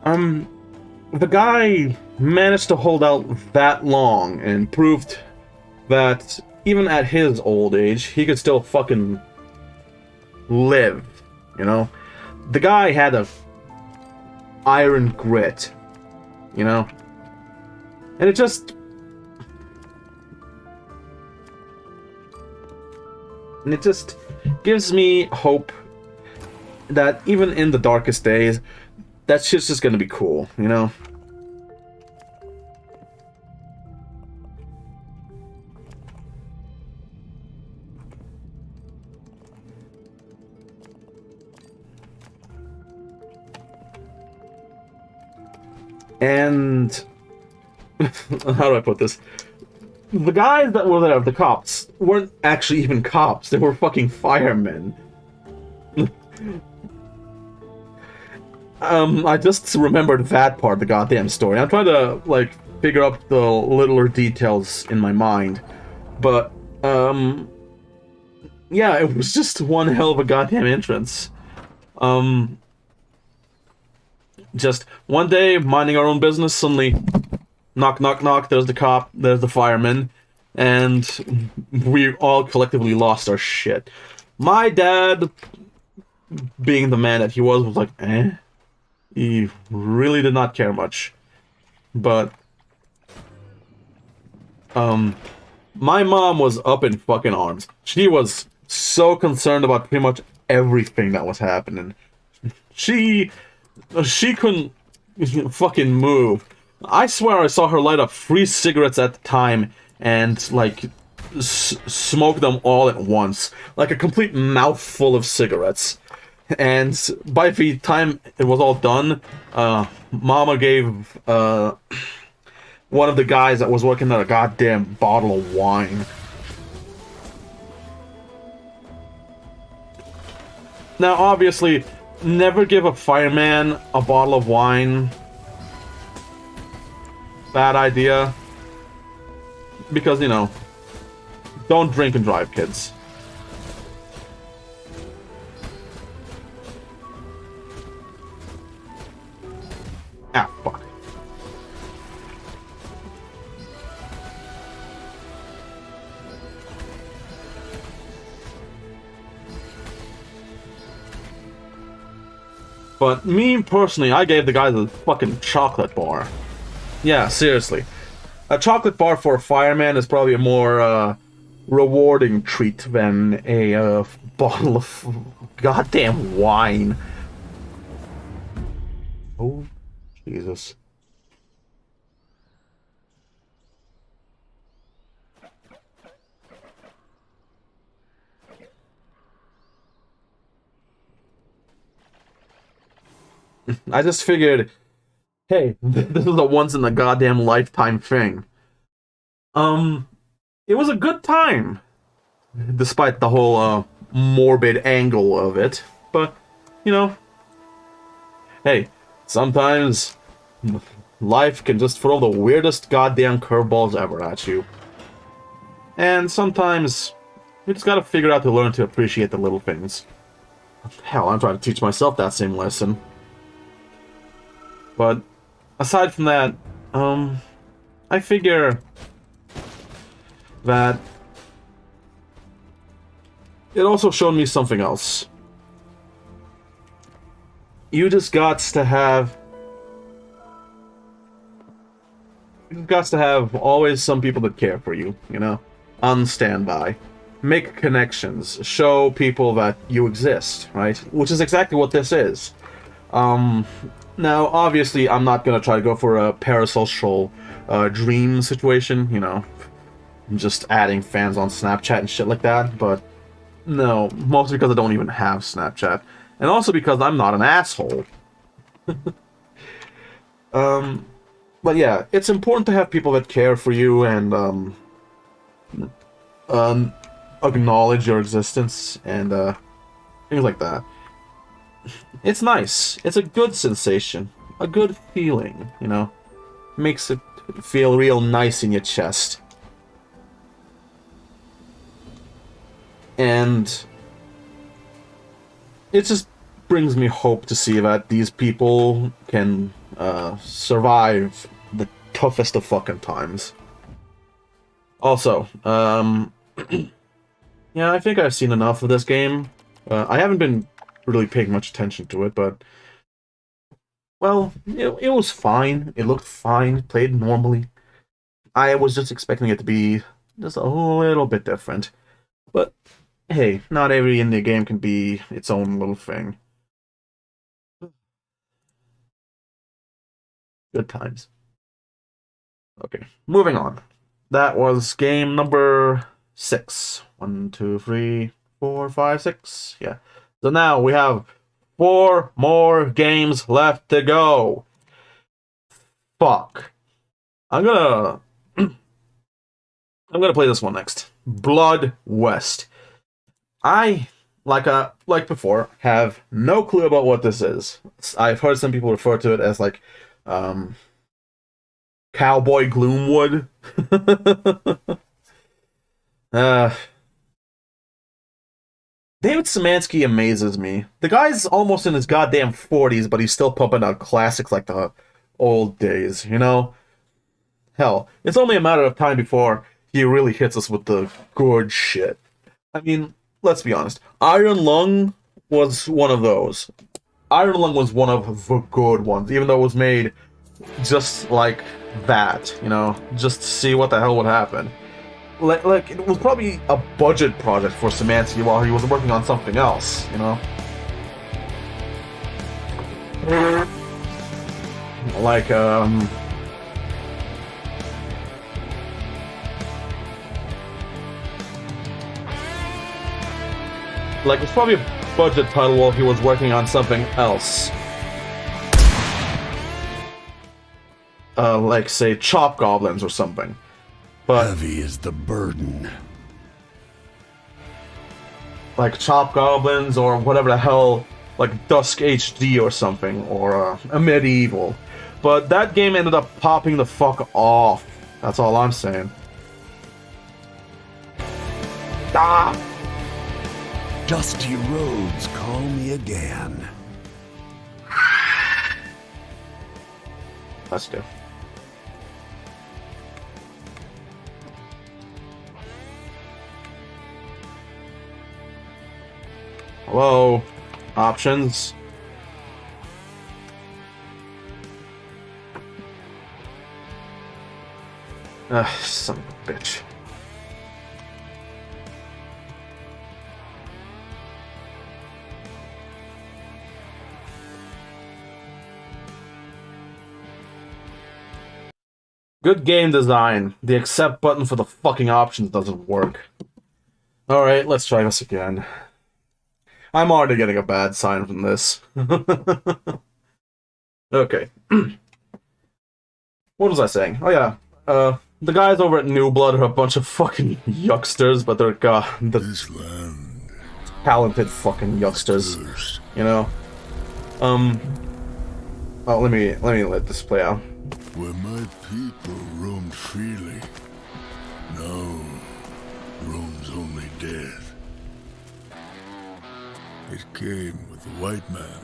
[SPEAKER 1] The guy managed to hold out that long and proved that even at his old age, he could still fucking live, you know? The guy had a iron grit, you know? And it just... gives me hope that even in the darkest days, that shit's just gonna be cool, you know? And... how do I put this? The guys that were there, the cops, weren't actually even cops. They were fucking firemen. I just remembered that part of the goddamn story. I'm trying to, like, figure out the littler details in my mind. But, yeah, it was just one hell of a goddamn entrance. Just one day, minding our own business, suddenly, knock, knock, knock, there's the cop, there's the fireman, and we all collectively lost our shit. My dad, being the man that he was like, eh? He really did not care much. But, my mom was up in fucking arms. She was so concerned about pretty much everything that was happening. She couldn't fucking move. I swear I saw her light up 3 cigarettes at the time and, like, smoke them all at once. Like a complete mouthful of cigarettes. And by the time it was all done, Mama gave one of the guys that was working at a goddamn bottle of wine. Now, obviously, never give a fireman a bottle of wine. Bad idea. Because, you know, don't drink and drive, kids. Ah, fuck. But me, personally, I gave the guy the fucking chocolate bar. Yeah, seriously. A chocolate bar for a fireman is probably a more, rewarding treat than a, bottle of goddamn wine. Oh, Jesus. I just figured, hey, this is a once in a goddamn lifetime thing. It was a good time, despite the whole, morbid angle of it. But, you know, hey, sometimes life can just throw the weirdest goddamn curveballs ever at you. And sometimes you just gotta figure out to learn to appreciate the little things. Hell, I'm trying to teach myself that same lesson. But aside from that, I figure that it also showed me something else. You just gots to have always some people that care for you, you know? on standby, make connections, show people that you exist, right? Which is exactly what this is. Now, obviously, I'm not gonna try to go for a parasocial dream situation, you know, just adding fans on Snapchat and shit like that, but no, mostly because I don't even have Snapchat, and also because I'm not an asshole. But yeah, it's important to have people that care for you and acknowledge your existence and things like that. It's nice. It's a good sensation, a good feeling, you know. Makes it feel real nice in your chest. And it just brings me hope to see that these people can survive the toughest of fucking times. Also, yeah, I think I've seen enough of this game. I haven't been really paying much attention to it, but well, it was fine. It looked fine. Played normally. I was just expecting it to be just a little bit different. But hey, not every indie game can be its own little thing. Good times. Okay, moving on. That was game number 6. 1, 2, 3, 4, 5, 6. Yeah. So now we have 4 more games left to go. Fuck. I'm gonna play this one next. Blood West. I like before have no clue about what this is. I've heard some people refer to it as like Cowboy Gloomwood. David Szymanski amazes me. The guy's almost in his goddamn 40s, but he's still pumping out classics like the old days, you know? Hell, it's only a matter of time before he really hits us with the good shit. I mean, let's be honest. Iron Lung was one of those. Iron Lung was one of the good ones, even though it was made just like that, you know? Just to see what the hell would happen. Like it was probably a budget project for Szymanski while he was working on something else, you know? Like, like, it's probably a budget title while he was working on something else. Like, say, Chop Goblins or something. But
[SPEAKER 3] heavy is the burden.
[SPEAKER 1] Like Chop Goblins or whatever the hell, like Dusk HD or something, or a Medieval. But that game ended up popping the fuck off. That's all I'm saying. Ah!
[SPEAKER 3] Dusty roads call me again.
[SPEAKER 1] Let's do. Hello? Options? Son of a bitch. Good game design. The accept button for the fucking options doesn't work. Alright, let's try this again. I'm already getting a bad sign from this. Okay. What was I saying? Oh yeah. The guys over at New Blood are a bunch of fucking yucksters, but they're
[SPEAKER 3] This land,
[SPEAKER 1] talented fucking yucksters. You know? Oh, let me let this play out.
[SPEAKER 3] where my people roamed freely. Now roams only death. It came with the white man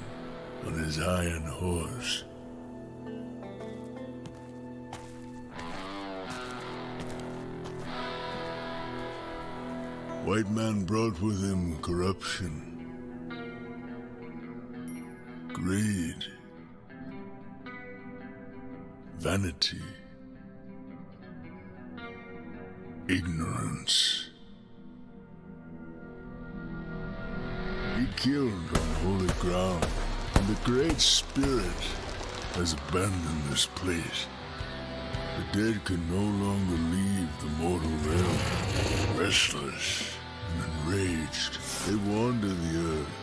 [SPEAKER 3] on his iron horse. White man brought with him corruption, greed, vanity. ignorance. He killed on holy ground, and the Great Spirit has abandoned this place. The dead can no longer leave the mortal realm. Restless and enraged, they wander the earth,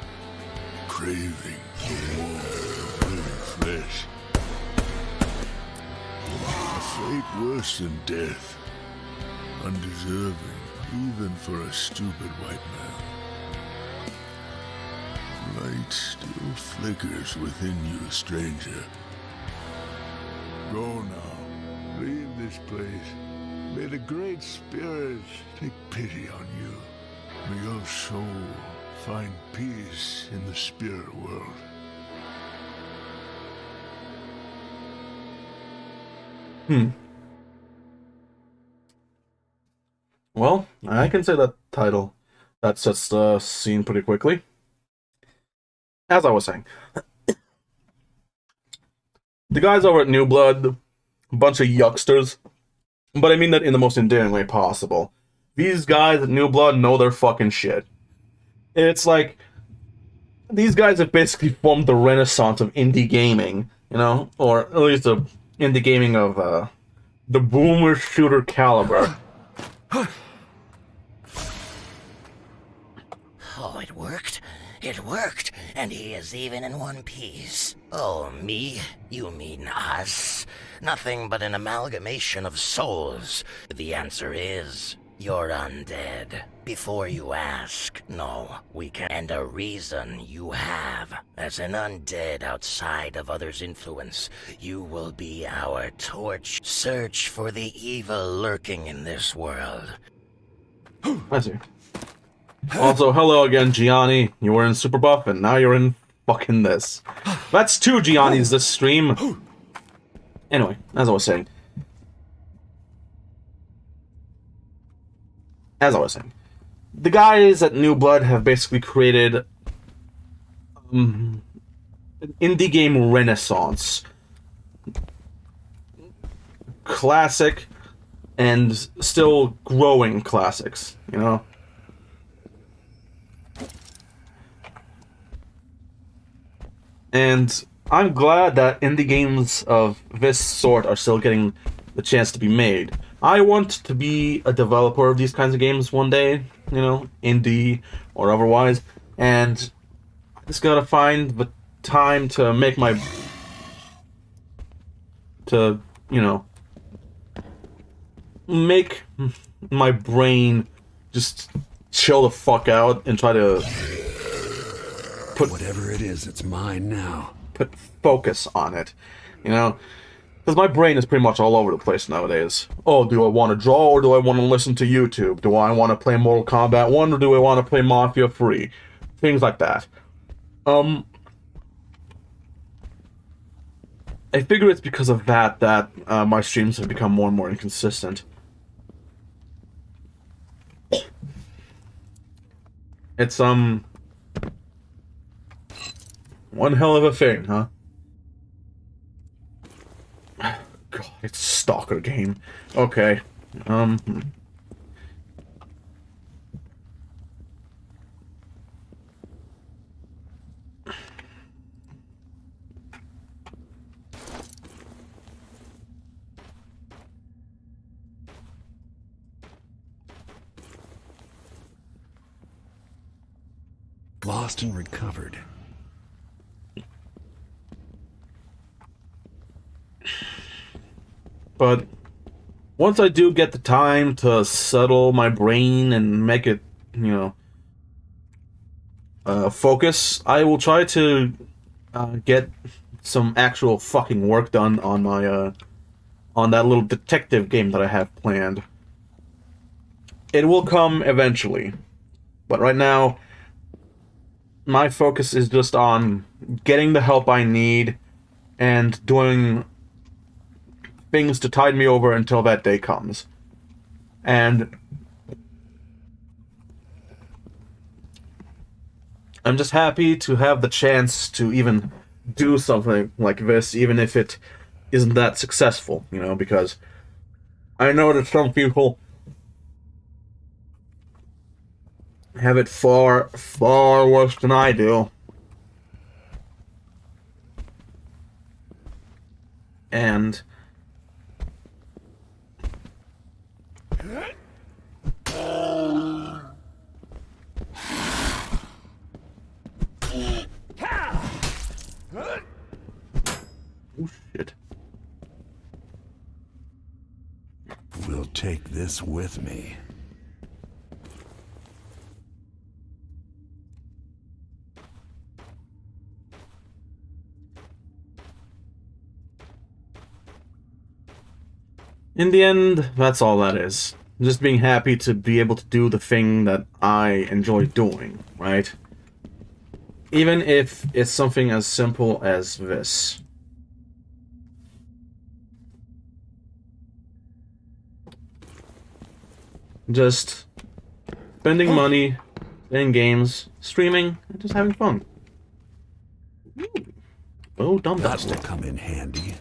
[SPEAKER 3] craving the warmth of living flesh. A fate worse than death, undeserving even for a stupid white man. Light still flickers within you, stranger. Go now. Leave this place. May the Great Spirit take pity on you. May your soul find peace in the spirit world.
[SPEAKER 1] Well, I can say that title. That sets the scene pretty quickly. As I was saying, the guys over at New Blood, a bunch of yucksters, but I mean that in the most endearing way possible. These guys at New Blood know their fucking shit. It's like, these guys have basically formed the renaissance of indie gaming, you know? Or at least the indie gaming of, the boomer shooter caliber.
[SPEAKER 4] Oh, it worked. It worked, and he is even in one piece. Oh, me? You mean us? Nothing but an amalgamation of souls. The answer is, you're undead. Before you ask, no, we can. And a reason you have. As an undead outside of others' influence, you will be our torch. Search for the evil lurking in this world.
[SPEAKER 1] I see. Also, hello again, Gianni. You were in Super Buff, and now you're in fucking this. That's two Giannis this stream. Anyway, as I was saying. The guys at New Blood have basically created an indie game renaissance. Classic and still growing classics, you know? And I'm glad that indie games of this sort are still getting the chance to be made. I want to be a developer of these kinds of games one day, you know, indie or otherwise, and I just gotta find the time to make make my brain just chill the fuck out and try to put
[SPEAKER 5] whatever it is, it's mine now.
[SPEAKER 1] Put focus on it, you know? Because my brain is pretty much all over the place nowadays. Oh, do I want to draw or do I want to listen to YouTube? Do I want to play Mortal Kombat 1 or do I want to play Mafia 3? Things like that. I figure it's because of that my streams have become more and more inconsistent. It's, one hell of a thing, huh? God, it's a stalker game. Okay.
[SPEAKER 5] Lost and recovered.
[SPEAKER 1] But once I do get the time to settle my brain and make it, you know, focus, I will try to get some actual fucking work done on my on that little detective game that I have planned. It will come eventually, but right now my focus is just on getting the help I need and doing things to tide me over until that day comes. And I'm just happy to have the chance to even do something like this, even if it isn't that successful, you know, because I know that some people have it far, far worse than I do. And oh shit.
[SPEAKER 5] Will take this with me.
[SPEAKER 1] In the end, that's all that is. Just being happy to be able to do the thing that I enjoy doing, right? Even if it's something as simple as this. Just spending money, playing games, streaming, and just having fun. Ooh. Oh, dumb
[SPEAKER 5] That
[SPEAKER 1] dust.
[SPEAKER 5] will come in handy.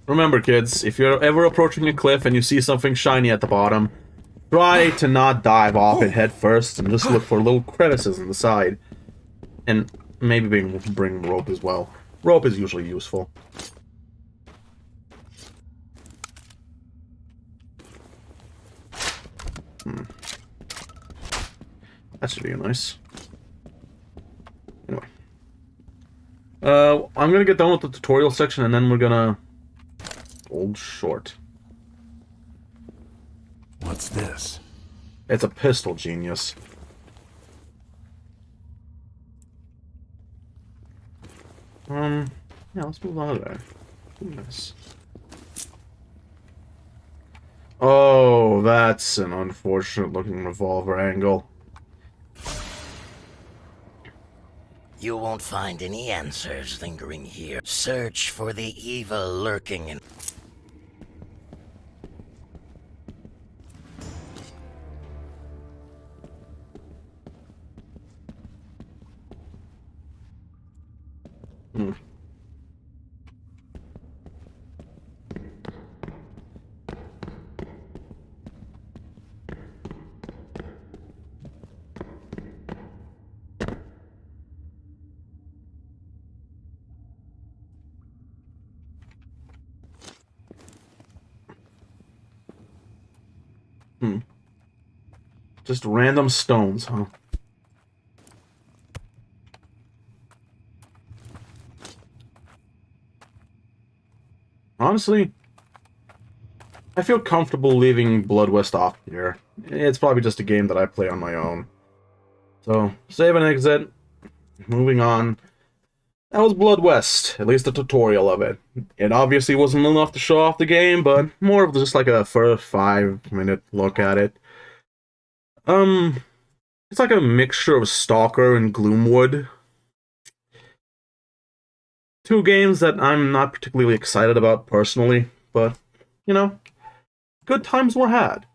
[SPEAKER 1] Remember, kids, if you're ever approaching a cliff and you see something shiny at the bottom, try to not dive off it head first and just look for little crevices on the side. And maybe bring rope as well. Rope is usually useful. That should be nice. Anyway. I'm gonna get done with the tutorial section and then we're gonna hold short.
[SPEAKER 5] What's this?
[SPEAKER 1] It's a pistol, genius. Yeah, let's move on to there. Goodness. Oh, that's an unfortunate looking revolver angle.
[SPEAKER 4] You won't find any answers lingering here. Search for the evil lurking in...
[SPEAKER 1] Just random stones, huh? Honestly, I feel comfortable leaving Blood West off here. It's probably just a game that I play on my own. So, save and exit. Moving on. That was Blood West, at least the tutorial of it. It obviously wasn't enough to show off the game, but more of just like a first 5-minute look at it. It's like a mixture of Stalker and Gloomwood. Two games that I'm not particularly excited about personally, but, you know, good times were had.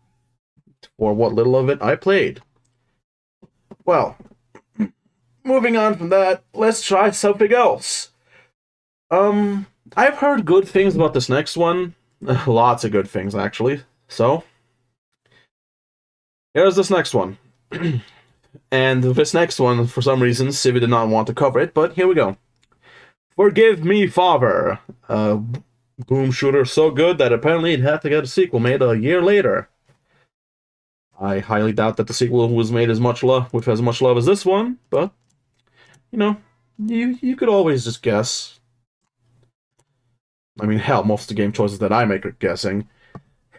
[SPEAKER 1] For what little of it I played. Well, moving on from that, let's try something else. I've heard good things about this next one. Lots of good things, actually. So, here's this next one. And this next one, for some reason, Civi did not want to cover it, but here we go. Forgive Me, Father. Boom shooter so good that apparently it had to get a sequel made a year later. I highly doubt that the sequel was made with as much love as this one, but, you know, you could always just guess. I mean, hell, most of the game choices that I make are guessing.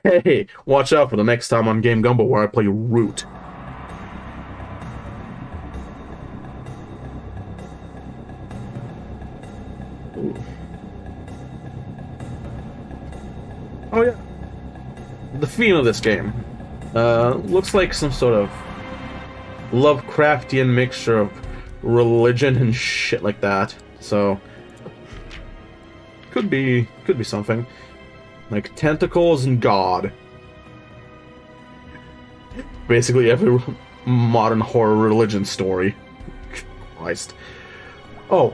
[SPEAKER 1] Hey, watch out for the next time on Game Gumbo where I play Root. Ooh. Oh yeah. The theme of this game looks like some sort of Lovecraftian mixture of religion and shit like that. So could be something like tentacles and God. Basically every modern horror religion story. Christ. Oh,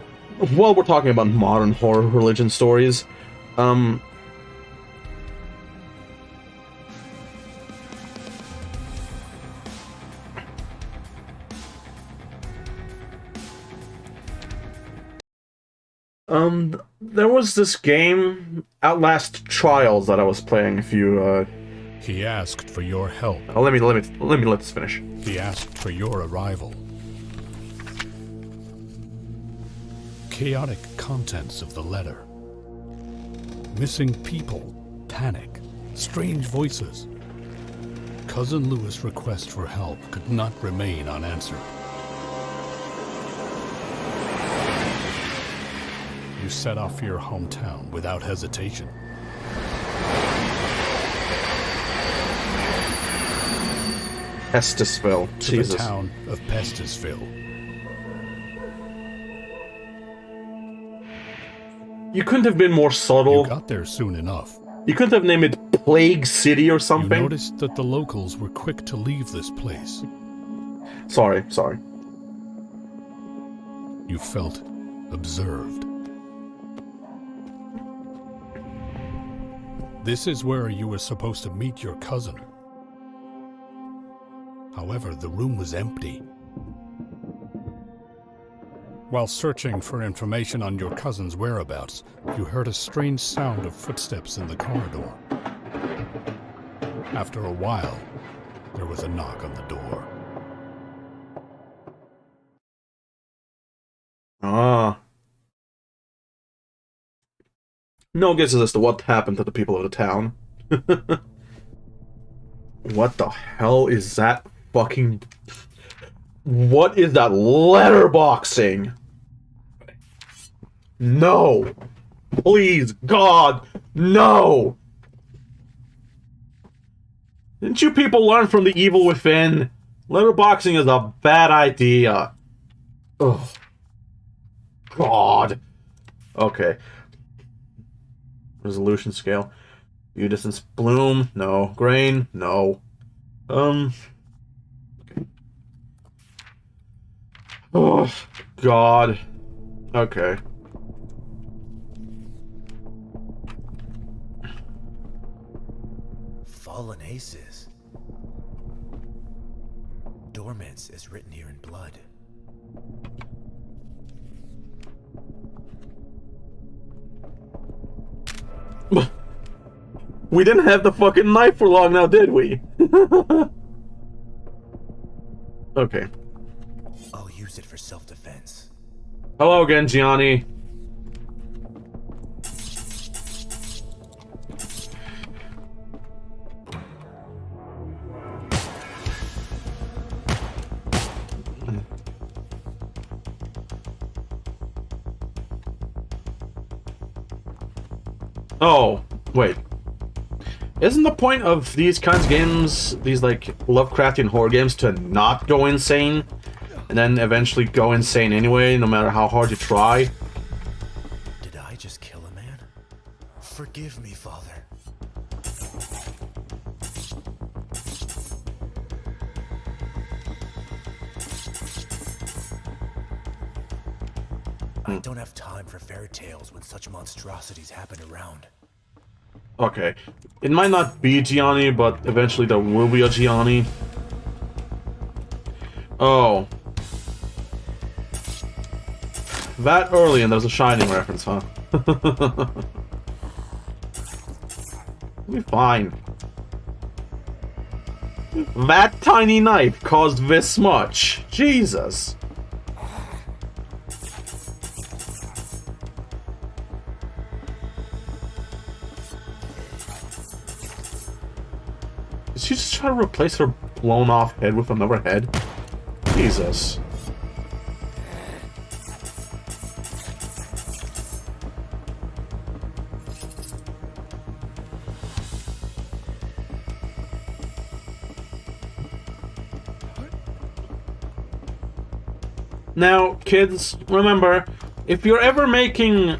[SPEAKER 1] while we're talking about modern horror religion stories, There was this game, Outlast Trials, that I was playing. If you,
[SPEAKER 6] He asked for your help.
[SPEAKER 1] let me let this finish.
[SPEAKER 6] He asked for your arrival. Chaotic contents of the letter. Missing people, panic, strange voices. Cousin Louis' request for help could not remain unanswered. You set off for your hometown without hesitation.
[SPEAKER 1] Pestisville.
[SPEAKER 6] To
[SPEAKER 1] Jesus.
[SPEAKER 6] the town of Pestisville.
[SPEAKER 1] You couldn't have been more subtle.
[SPEAKER 6] You got there soon enough.
[SPEAKER 1] You couldn't have named it Plague City or
[SPEAKER 6] You
[SPEAKER 1] something.
[SPEAKER 6] noticed that the locals were quick to leave this place.
[SPEAKER 1] Sorry.
[SPEAKER 6] You felt observed. This is where you were supposed to meet your cousin. However, the room was empty. While searching for information on your cousin's whereabouts, you heard a strange sound of footsteps in the corridor. After a while, there was a knock on the door.
[SPEAKER 1] Ah. No guesses as to what happened to the people of the town. What the hell is that fucking... What is that letterboxing? No! Please, God, no! Didn't you people learn from the evil within? Letterboxing is a bad idea. Ugh. God. Okay. Resolution scale. View distance. Bloom. No. Grain. No. Okay. Oh, God. Okay.
[SPEAKER 7] Fallen aces. Dormants is written here in blood.
[SPEAKER 1] We didn't have the fucking knife for long now, did we? Okay.
[SPEAKER 7] I'll use it for self-defense.
[SPEAKER 1] Hello again, Gianni. Oh, wait. Isn't the point of these kinds of games, these like Lovecraftian horror games, to not go insane? And then eventually go insane anyway, no matter how hard you try?
[SPEAKER 7] Did I just kill a man? Forgive me, Father. I don't have time for fairy tales when such monstrosities happen around.
[SPEAKER 1] Okay. It might not be Gianni, but eventually there will be a Gianni. Oh. That early and there's a Shining reference, huh? We'll be fine. That tiny knife caused this much. Jesus. Is she just trying to replace her blown off head with another head? Jesus. Now, kids, remember, if you're ever making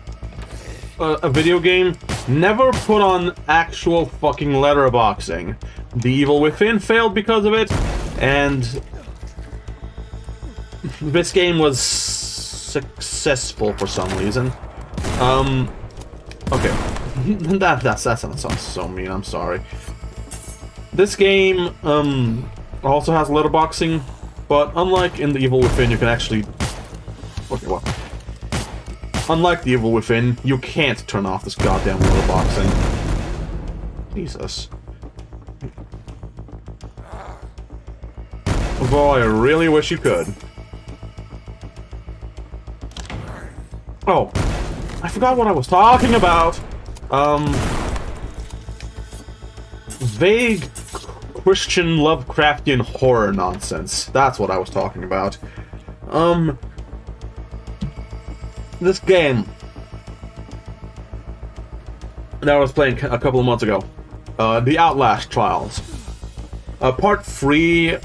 [SPEAKER 1] a video game, never put on actual fucking letterboxing. The Evil Within failed because of it, and this game was successful for some reason. Okay. that sounds so mean, I'm sorry. This game, also has letterboxing, but unlike in The Evil Within, you can actually... Okay, what? unlike the Evil Within, you can't turn off this goddamn water boxing. Jesus. Although I really wish you could. Oh, I forgot what I was talking about. Vague Christian Lovecraftian horror nonsense. That's what I was talking about. This game that I was playing a couple of months ago, the Outlast Trials, part 3,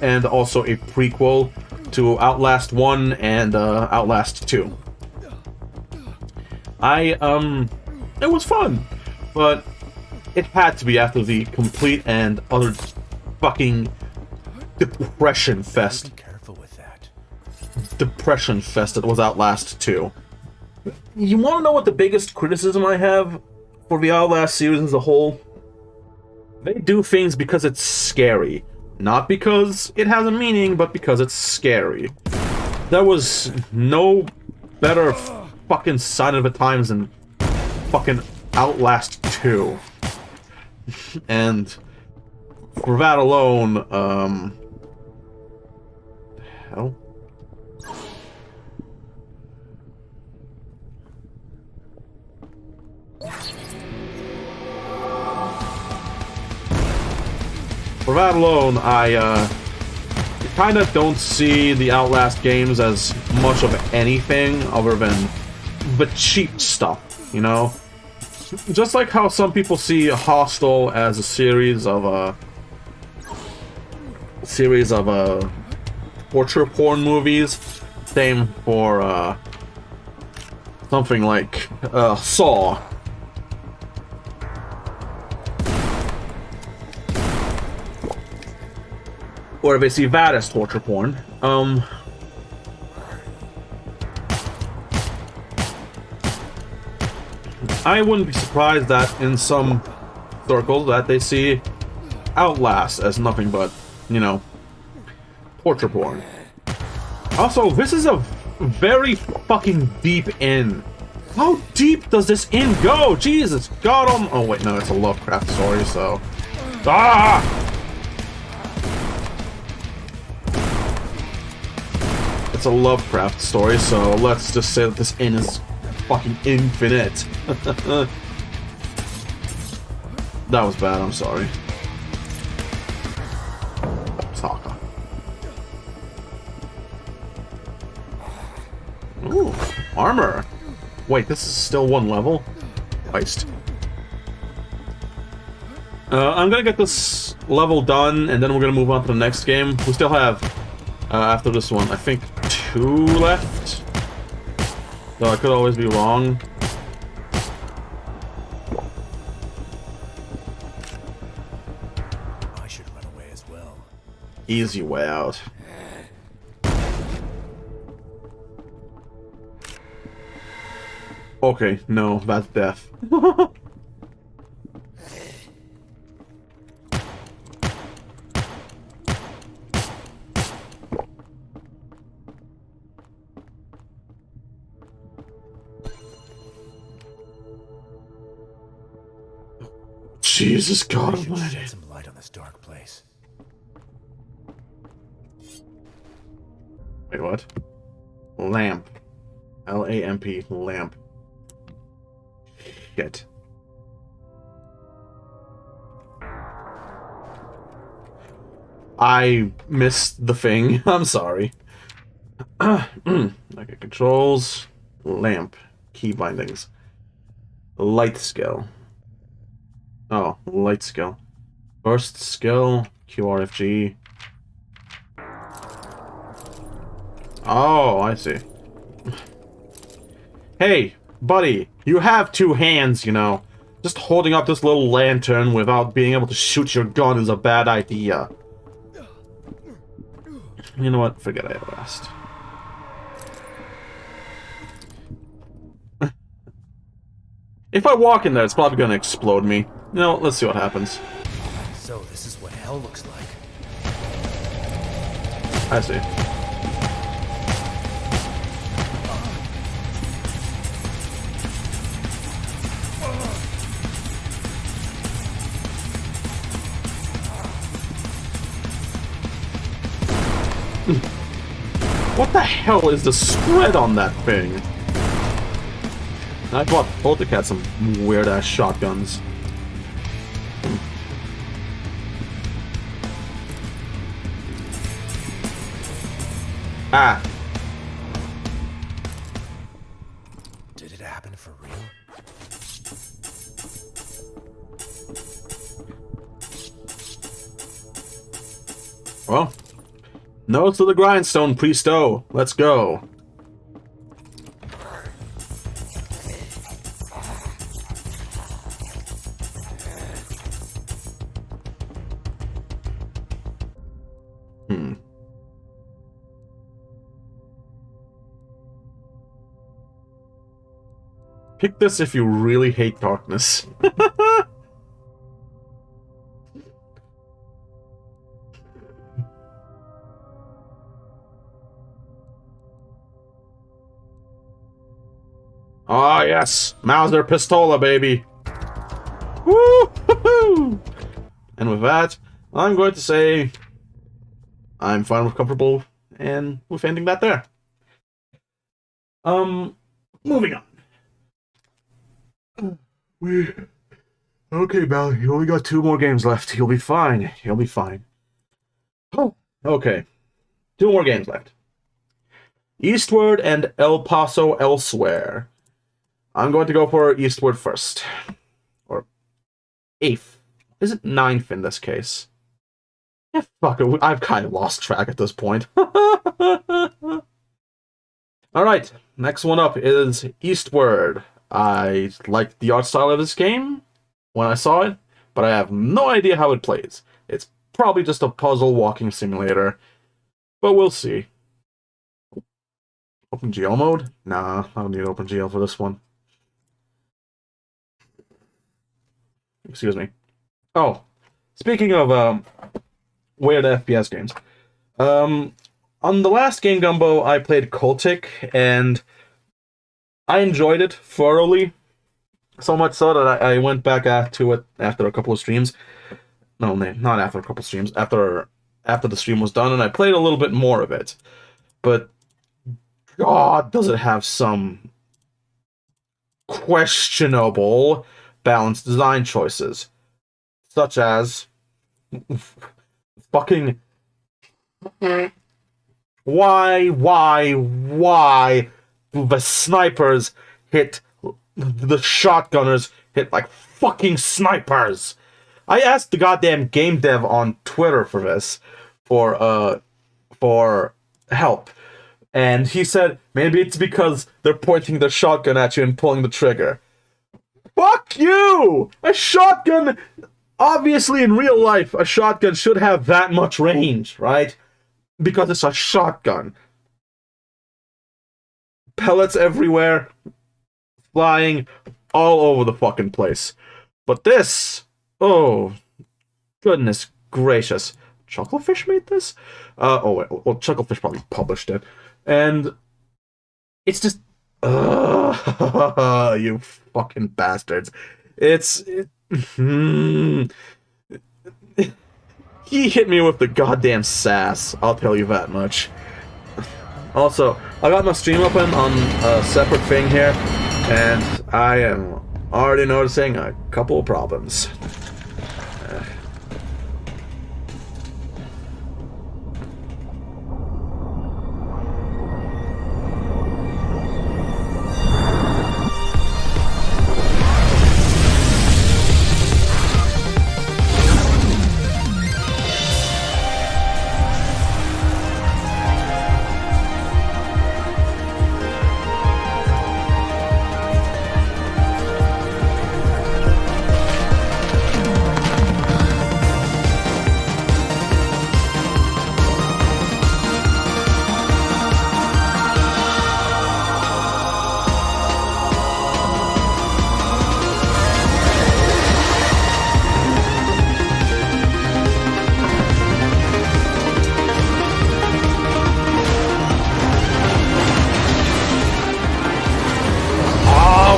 [SPEAKER 1] and also a prequel to Outlast 1 and Outlast 2. It was fun, but it had to be after the complete and utter fucking depression fest.
[SPEAKER 7] Be careful with that.
[SPEAKER 1] Depression fest that was Outlast 2. You want to know what the biggest criticism I have for the Outlast series as a whole? They do things because it's scary. Not because it has a meaning, but because it's scary. There was no better fucking sign of the times than fucking Outlast 2. And for that alone, hell? For that alone, I kind of don't see the Outlast games as much of anything other than the cheap stuff, you know? Just like how some people see Hostel as a series of torture porn movies. Same for something like Saw. Or they see that as torture porn. I wouldn't be surprised that in some circles that they see Outlast as nothing but, you know, torture porn. Also, this is a very fucking deep inn. How deep does this inn go? Jesus God! Oh wait, no, it's a Lovecraft story, so. Ah! It's a Lovecraft story, so let's just say that this inn is fucking infinite. That was bad, I'm sorry. Taka. Ooh, armor. Wait, this is still one level? Christ. I'm gonna get this level done, and then we're gonna move on to the next game. We still have, after this one, I think 2 left. Though I could always be wrong.
[SPEAKER 7] I should run away as well.
[SPEAKER 1] Easy way out. Okay, no, that's death. Jesus God
[SPEAKER 7] I should
[SPEAKER 1] Almighty.
[SPEAKER 7] shed some light on this dark place.
[SPEAKER 1] Wait, what? Lamp. L-A-M-P. Lamp. Shit. I missed the thing. I'm sorry. Okay, controls. Lamp. Key bindings. Light skill. Oh, light skill. Burst skill. QRFG. Oh, I see. Hey, buddy, you have 2 hands, you know. Just holding up this little lantern without being able to shoot your gun is a bad idea. You know what? Forget I ever asked. If I walk in there, it's probably gonna explode me. You know, let's see what happens.
[SPEAKER 7] So this is what hell looks like.
[SPEAKER 1] I see. What the hell is the spread on that thing? I thought Baltic had some weird-ass shotguns. Ah.
[SPEAKER 7] Did it happen for real?
[SPEAKER 1] Well, no to the grindstone, Priesto. Let's go. Pick this if you really hate darkness. Ah, yes. Mauser Pistola, baby. Woo-hoo-hoo! And with that, I'm going to say I'm fine with comfortable and with ending that there. Moving on. Okay, Bal, you only got 2 more games left. You'll be fine. You'll be fine. Oh, okay. 2 more games left. Eastward and El Paso Elsewhere. I'm going to go for Eastward first. Or 8th. Is it 9th in this case? Yeah, fuck it. I've kind of lost track at this point. Alright, next one up is Eastward. I liked the art style of this game when I saw it, but I have no idea how it plays. It's probably just a puzzle walking simulator, but we'll see. OpenGL mode? Nah, I don't need OpenGL for this one. Excuse me. Oh, speaking of weird FPS games, on the last game Gumbo, I played Cultic, and I enjoyed it thoroughly. So much so that I went back to it after a couple of streams. No, not after a couple of streams. After the stream was done, and I played a little bit more of it. But God, does it have some questionable balanced design choices, such as fucking why the snipers hit the shotgunners hit like fucking snipers. I asked the goddamn game dev on Twitter for this for help, and he said maybe it's because they're pointing their shotgun at you and pulling the trigger. Fuck you! A shotgun, obviously in real life, a shotgun should have that much range, right? Because it's a shotgun. Pellets everywhere, flying all over the fucking place. But this, oh, goodness gracious. Chucklefish made this? Well, Chucklefish probably published it. And it's just, you fucking bastards. He hit me with the goddamn sass, I'll tell you that much. Also, I got my stream open on a separate thing here, and I am already noticing a couple of problems.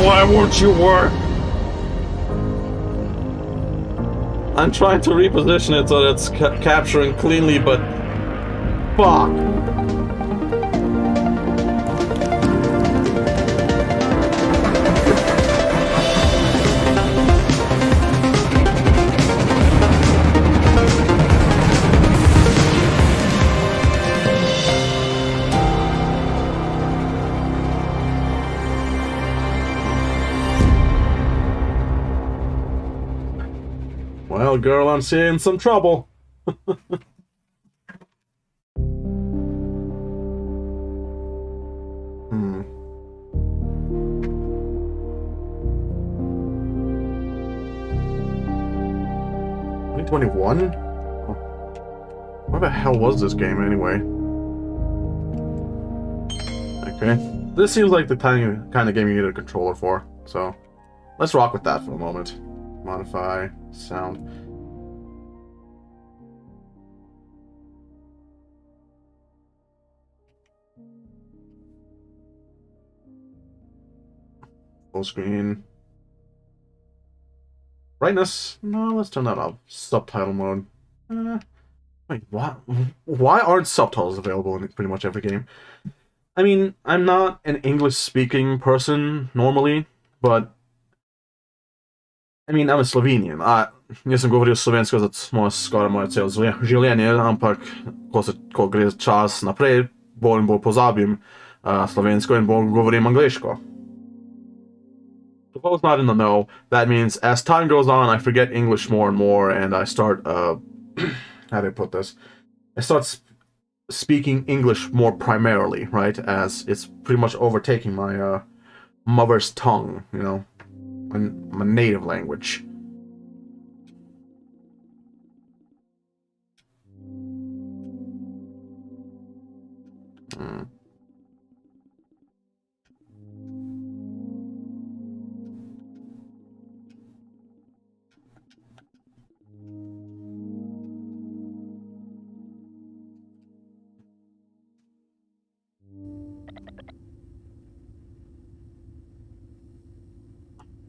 [SPEAKER 1] Why won't you work? I'm trying to reposition it so that it's capturing cleanly, but fuck? Well, girl, I'm seeing some trouble. Hmm. 2021? What the hell was this game anyway? Okay. This seems like the kind of game you need a controller for, so let's rock with that for a moment. Modify sound. Full screen. Brightness. No, let's turn that up. Subtitle mode. Wait, what? Why aren't subtitles available in pretty much every game? I mean, I'm not an English-speaking person normally, but I mean, I'm a Slovenian. Nisem govoril slovensko, zato skoraj moje celo življenje, ampak ko gre čas naprej, bolj in bolj pozabim slovensko in bolj govorim angliško. For those not in the know, that means as time goes on, I forget English more and more, and I start, how do I put this? I start speaking English more primarily, right? As it's pretty much overtaking my mother's tongue, you know, my native language.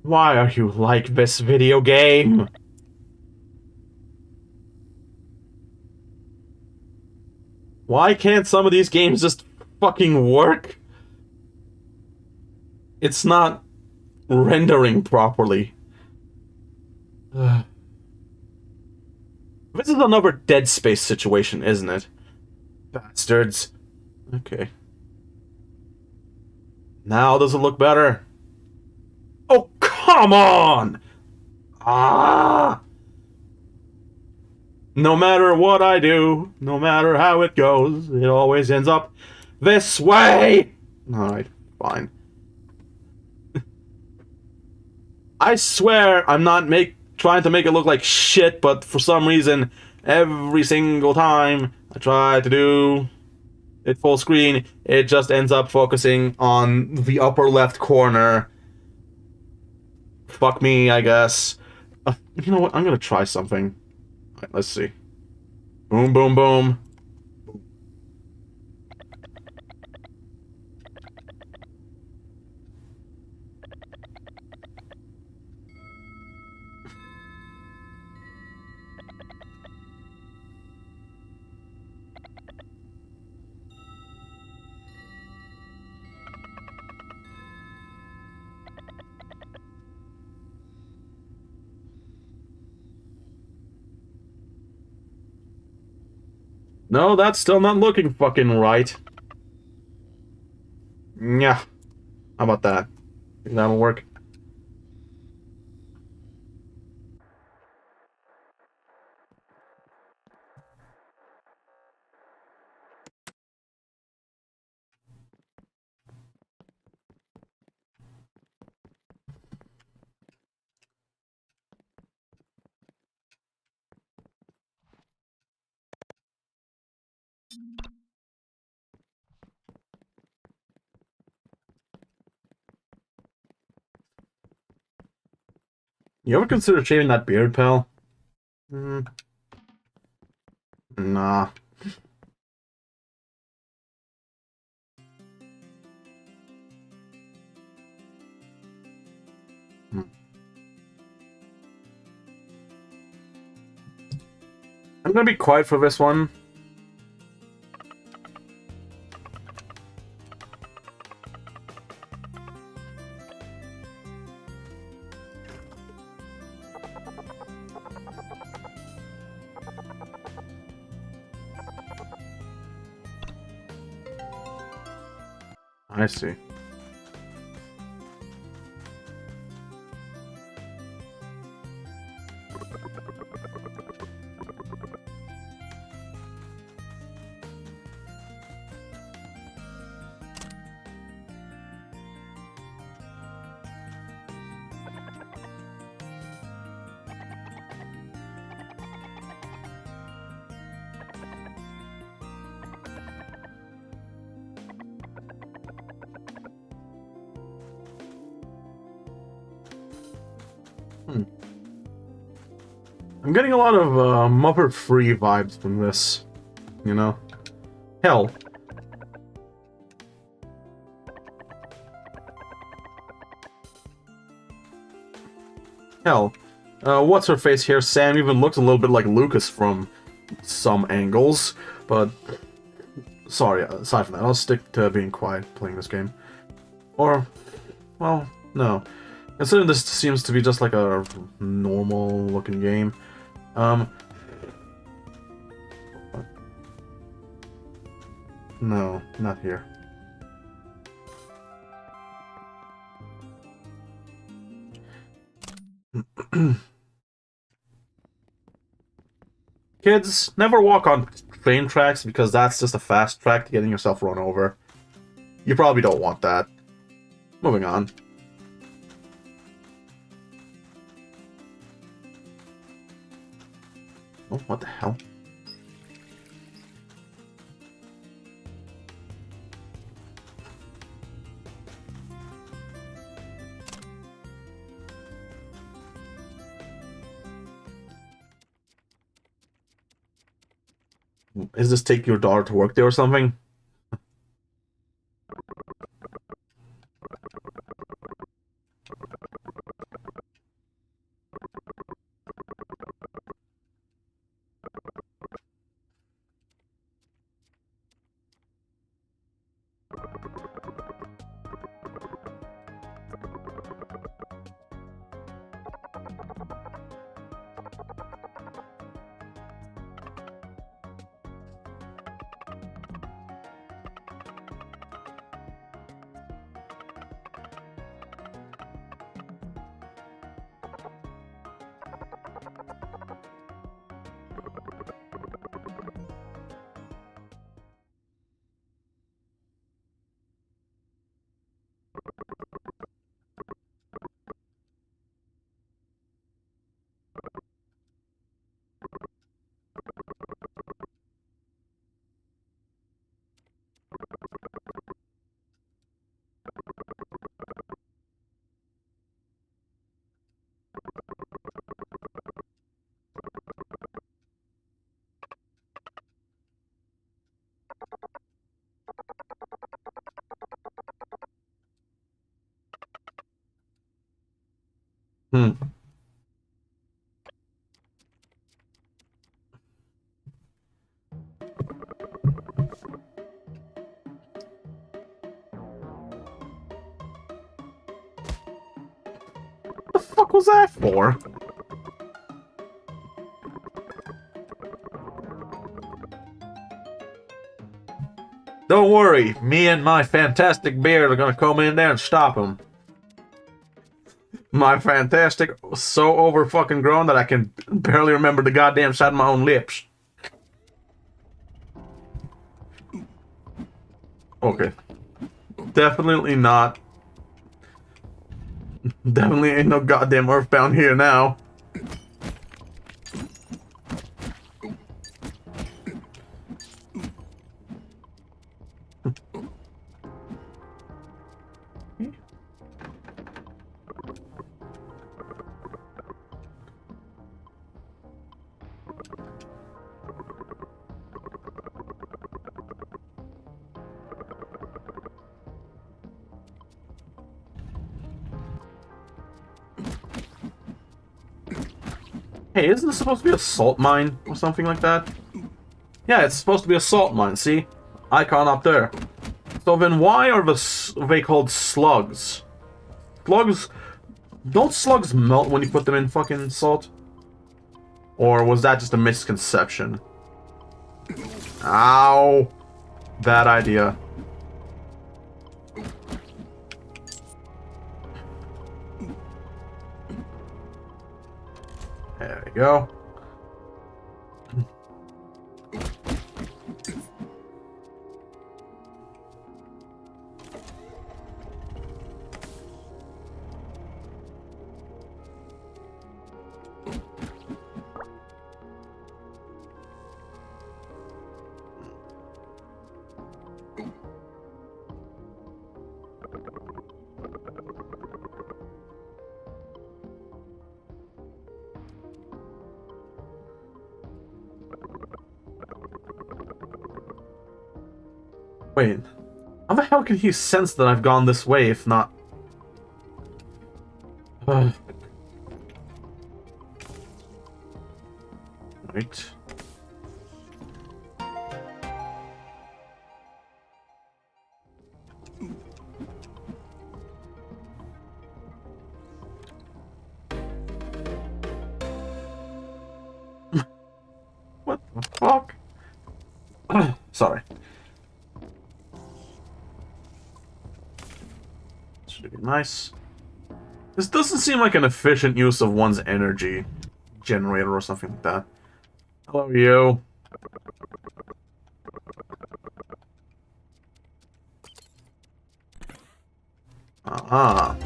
[SPEAKER 1] Why are you like this video game? Why can't some of these games just fucking work? It's not rendering properly. This is another Dead Space situation, isn't it? Bastards. Okay. Now does it look better? Oh, come on! Ah! No matter what I do, no matter how it goes, it always ends up this way! Alright, fine. I swear I'm not trying to make it look like shit, but for some reason, every single time I try to do it full screen, it just ends up focusing on the upper left corner. Fuck me, I guess. You know what? I'm gonna try something. Alright, let's see. Boom, boom, boom. No, that's still not looking fucking right. Yeah. How about that? Think that'll work? You ever consider shaving that beard, pal? Nah. I'm gonna be quiet for this one. I see. I'm getting a lot of Muppet Free vibes from this, you know? Hell. What's her face here? Sam even looks a little bit like Lucas from some angles, but sorry, aside from that, I'll stick to being quiet playing this game. Or, well, no. Considering this seems to be just like a normal looking game. No, not here. Kids, never walk on train tracks because that's just a fast track to getting yourself run over. You probably don't want that. Moving on. Oh, what the hell? Is this take your daughter to work there or something? Hmm. What the fuck was that for? Don't worry, me and my fantastic beard are gonna come in there and stop him. My fantastic, so over fucking grown that I can barely remember the goddamn side of my own lips. Okay. Definitely not. Definitely ain't no goddamn Earthbound here now. Hey, isn't this supposed to be a salt mine or something like that? Yeah, it's supposed to be a salt mine, see? Icon up there. So then why are they called slugs? Slugs... Don't slugs melt when you put them in fucking salt? Or was that just a misconception? Ow! Bad idea. There we go. Wait, how the hell can he sense that I've gone this way if not? Right. What the fuck? Sorry. Should be nice. This doesn't seem like an efficient use of one's energy generator or something like that. Hello, you. Ah.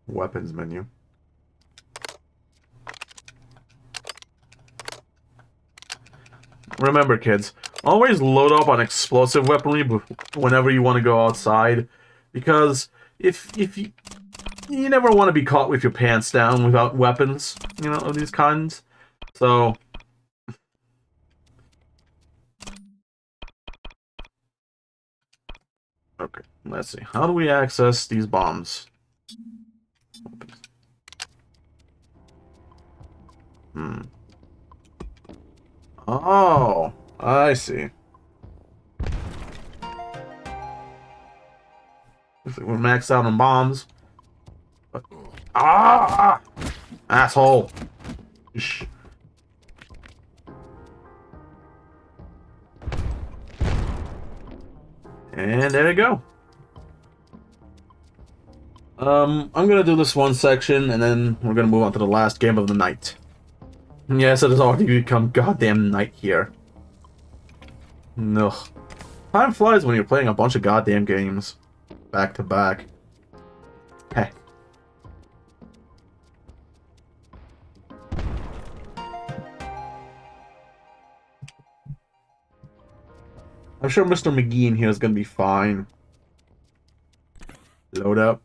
[SPEAKER 1] Weapons menu. Remember, kids, always load up on explosive weaponry whenever you want to go outside, because if you never want to be caught with your pants down without weapons, you know, of these kinds. So okay, let's see. How do we access these bombs? Oh, I see. Looks like we're maxed out on bombs. Ah! Asshole! Shh. And there you go. I'm gonna do this one section, and then we're gonna move on to the last game of the night. Yes, it has already become goddamn night here. Ugh. Time flies when you're playing a bunch of goddamn games. Back to back. Hey. I'm sure Mr. McGee in here is gonna be fine. Load up.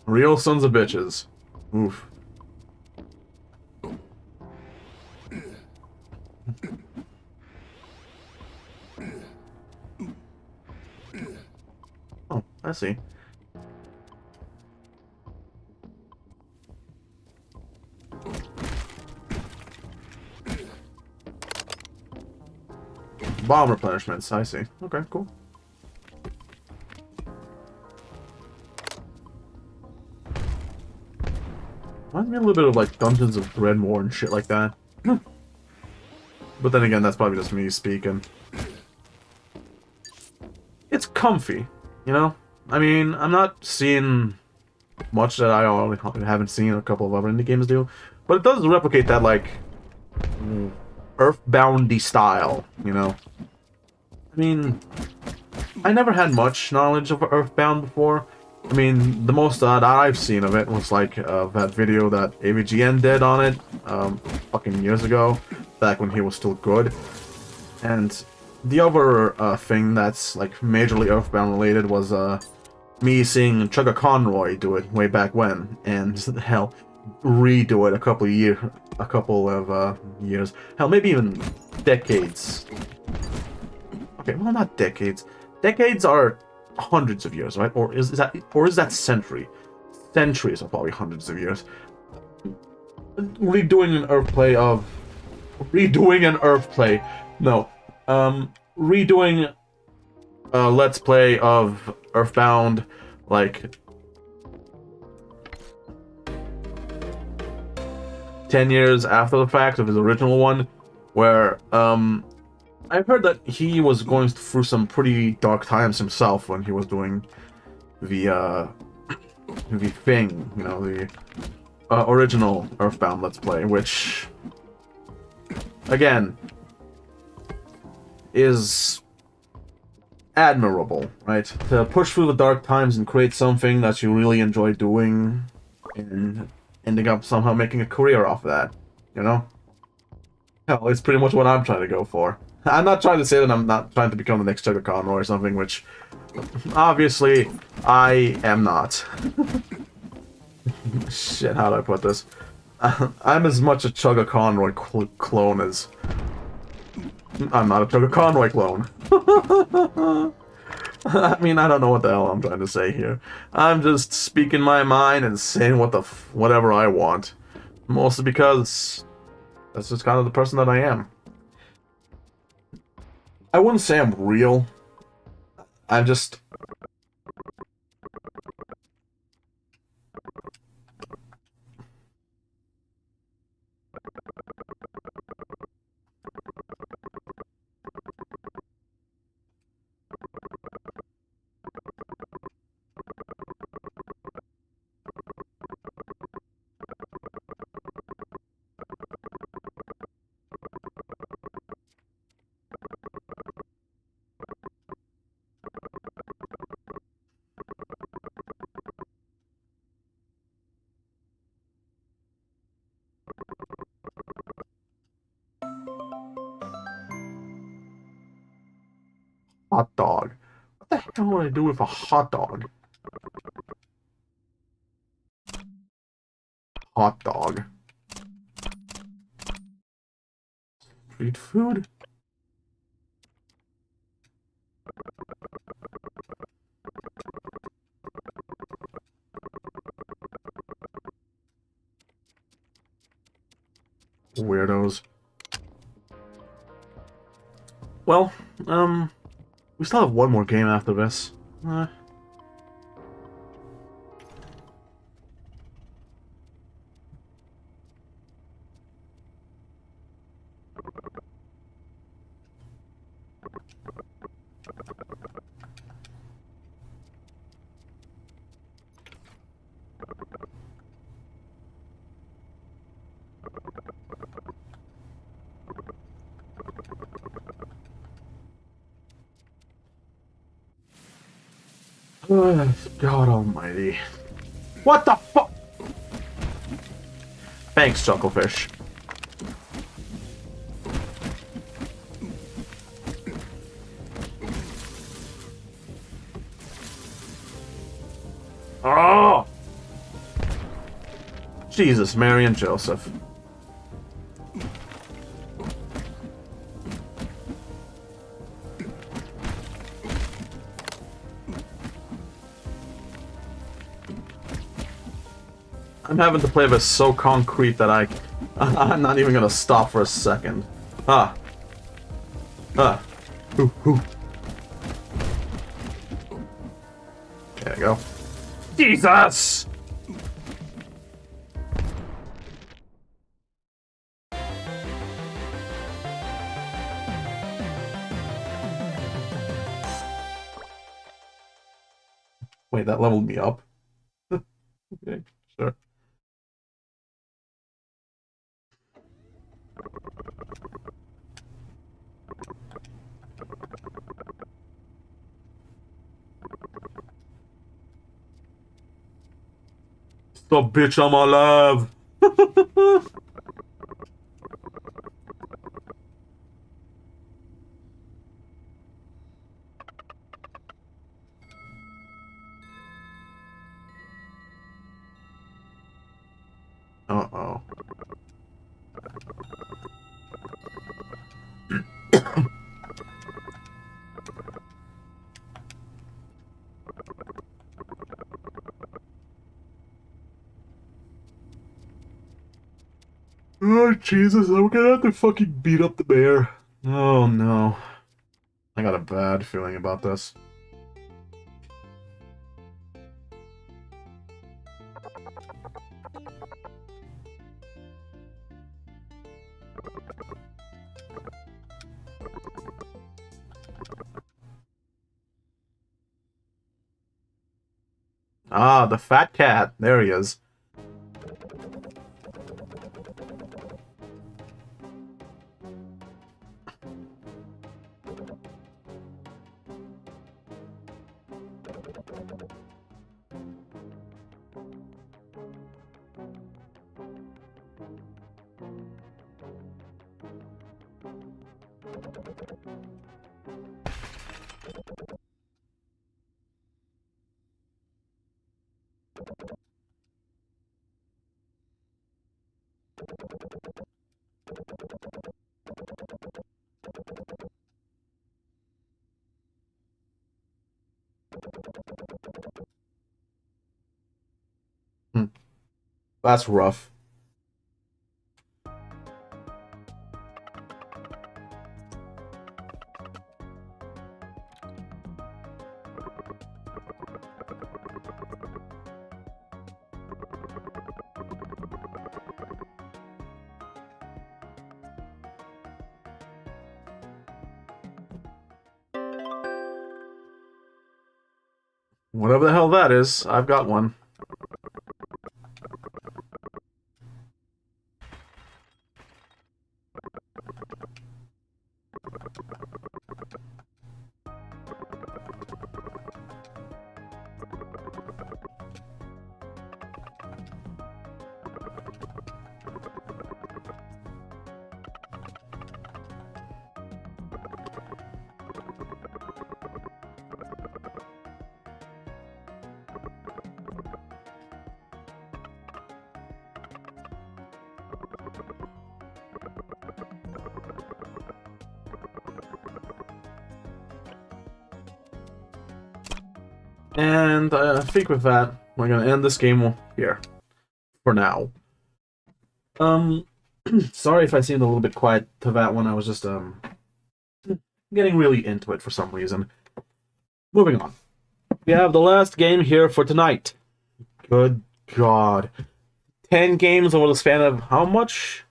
[SPEAKER 1] Real sons of bitches. Oof. Oh, I see. Bomb replenishments, I see. Okay, cool. Reminds me a little bit of like Dungeons of Dreadmore and shit like that. But then again, that's probably just me speaking. It's comfy, you know? I mean, I'm not seeing much that I already haven't seen a couple of other indie games do, but it does replicate that, like, Earthbound-y style, you know? I mean, I never had much knowledge of Earthbound before. I mean, the most that I've seen of it was like that video that AVGN did on it fucking years ago, back when he was still good. And the other thing that's like majorly Earthbound related was me seeing Chugga Conroy do it way back when, and hell, redo it a couple of years, hell, maybe even decades. Okay, well, not decades. Decades are hundreds of years, right? Or is that century? Centuries are probably hundreds of years. Redoing an Earthplay. No. Redoing a Let's Play of Earthbound, like 10 years after the fact of his original one, where I've heard that he was going through some pretty dark times himself when he was doing the thing, you know, the original Earthbound Let's Play, which again is admirable, right? To push through the dark times and create something that you really enjoy doing and ending up somehow making a career off of that, you know? Hell, it's pretty much what I'm trying to go for. I'm not trying to say that I'm not trying to become the next Chugga Conroy or something, which obviously I am not. Shit, how do I put this? I'm as much a Chugga Conroy clone as... I'm not a Chugga Conroy clone. I mean, I don't know what the hell I'm trying to say here. I'm just speaking my mind and saying whatever I want. Mostly because that's just kind of the person that I am. I wouldn't say I'm real. I'm just... hot dog. What the hell would I do with a hot dog? Hot dog. Street food? Weirdos. Well, we still have one more game after this. God almighty. What the fuck? Thanks, Chucklefish. Oh! Jesus, Mary and Joseph. I'm having to play this so concrete that I'm not even gonna stop for a second. Ah. Ah. Hoo, hoo. There you go. Jesus! Wait, that leveled me up? Okay, sure. Stop, bitch, I'm alive! Uh-oh. Oh, Jesus, I'm gonna have to fucking beat up the bear. Oh, no. I got a bad feeling about this. Ah, the fat cat. There he is. Hmm. That's rough. Whatever the hell that is, I've got one. And I think with that, we're gonna end this game here. For now. Sorry if I seemed a little bit quiet to that one. I was just, getting really into it for some reason. Moving on. We have the last game here for tonight. Good God. 10 games over the span of how much?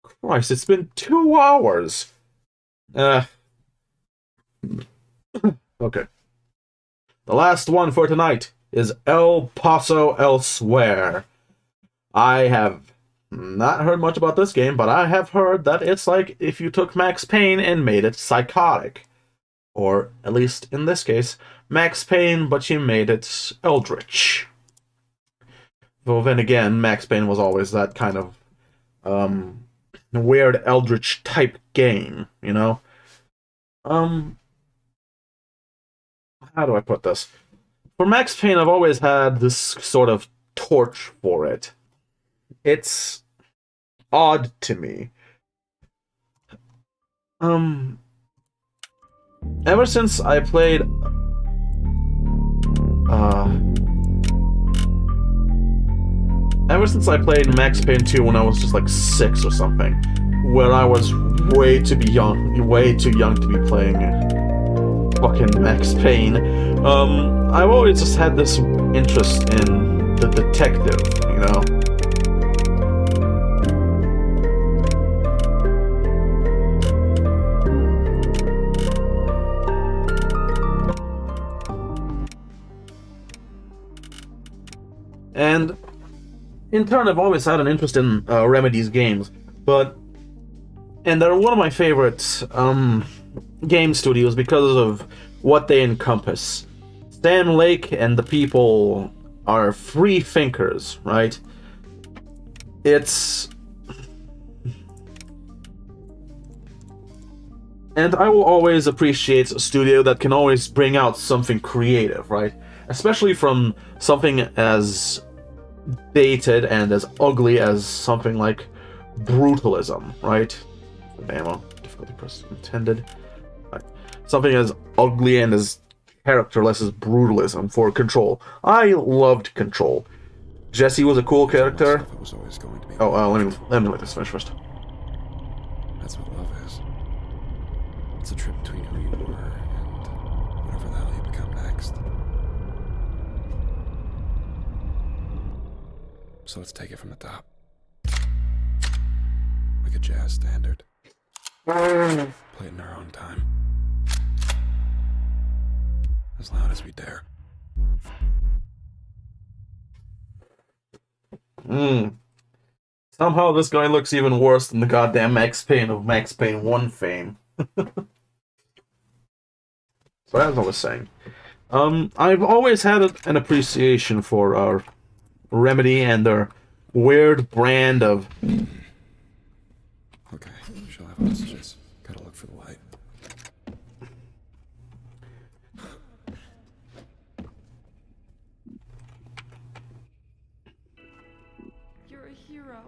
[SPEAKER 1] Christ, it's been 2 hours. Okay. The last one for tonight is El Paso Elsewhere. I have not heard much about this game, but I have heard that it's like if you took Max Payne and made it psychotic. Or, at least in this case, Max Payne, but you made it eldritch. Well, then again, Max Payne was always that kind of weird eldritch type game, you know? How do I put this? For Max Payne, I've always had this sort of torch for it. It's odd to me. Ever since I played Max Payne 2 when I was just like 6 or something, where I was way too young to be playing fucking Max Payne, I've always just had this interest in the detective, you know? And in turn, I've always had an interest in Remedy's games, and they're one of my favorite game studios because of what they encompass. Sam Lake and the people are free thinkers, right? And I will always appreciate a studio that can always bring out something creative, right? Especially from something as dated and as ugly as something like brutalism, right? Ammo, difficulty press intended. Right. Something as ugly and as characterless as brutalism for Control. I loved Control. Jesse was a cool character.
[SPEAKER 8] It was always going to be.
[SPEAKER 1] Oh, let me let this finish first.
[SPEAKER 8] That's what love is. It's a trip between who you were and whatever the hell you become next. So let's take it from the top. jazz standard. Play it in our own time. As loud as we dare.
[SPEAKER 1] Somehow this guy looks even worse than the goddamn Max Payne of Max Payne 1 fame. So as I was saying, I've always had an appreciation for Remedy and their weird brand of...
[SPEAKER 8] Okay, she'll have hostages. Gotta look for the light.
[SPEAKER 9] You're a hero.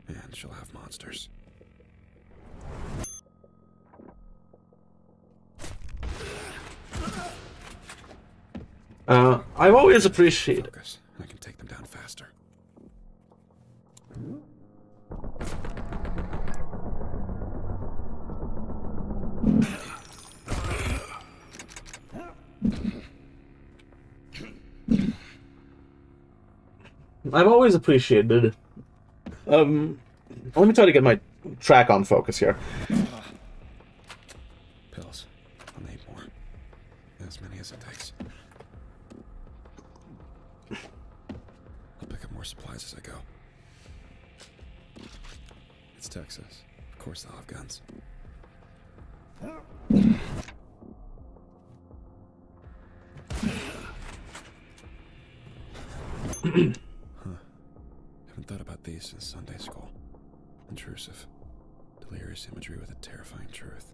[SPEAKER 8] And she'll have monsters.
[SPEAKER 1] I've always appreciated...
[SPEAKER 8] Focus. I can take them down faster.
[SPEAKER 1] I've always appreciated... let me try to get my track on focus here.
[SPEAKER 8] Pills. I'll need more. As many as it takes. I'll pick up more supplies as I go. It's Texas. Of course they'll have guns. Haven't thought about these since Sunday school. Intrusive. Delirious imagery with a terrifying truth.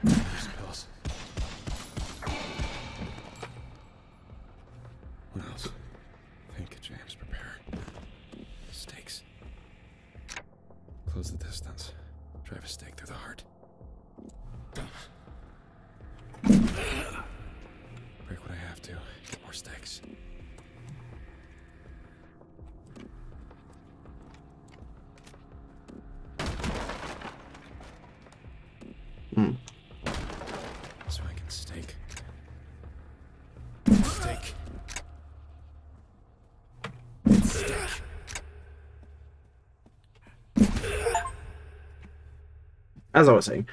[SPEAKER 8] There's pills. What else? Think, James, prepare. Stakes. Close the distance. Drive a stake through the heart. Break what I have to. Get more stakes. So I can stake. Stake. Stake.
[SPEAKER 1] As I was saying,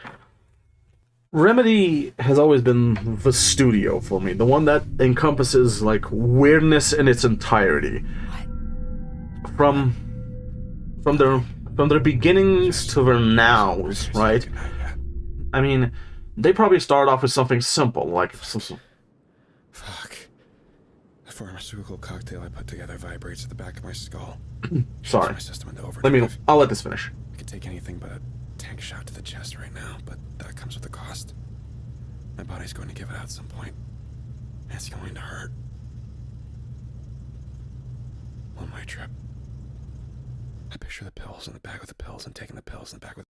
[SPEAKER 1] Remedy has always been the studio for me, the one that encompasses like weirdness in its entirety. From their beginnings to their nows, right? I mean, they probably started off with something simple, like
[SPEAKER 8] Fuck. The pharmaceutical cocktail I put together vibrates at the back of my skull.
[SPEAKER 1] sorry.
[SPEAKER 8] My system into overdrive.
[SPEAKER 1] I'll let this finish.
[SPEAKER 8] I could take anything but a tank shot to the chest right now, but that comes with a cost. My body's going to give it out at some point. And it's going to hurt. One-way trip. I picture the pills in the bag with the pills and taking the pills in the bag with...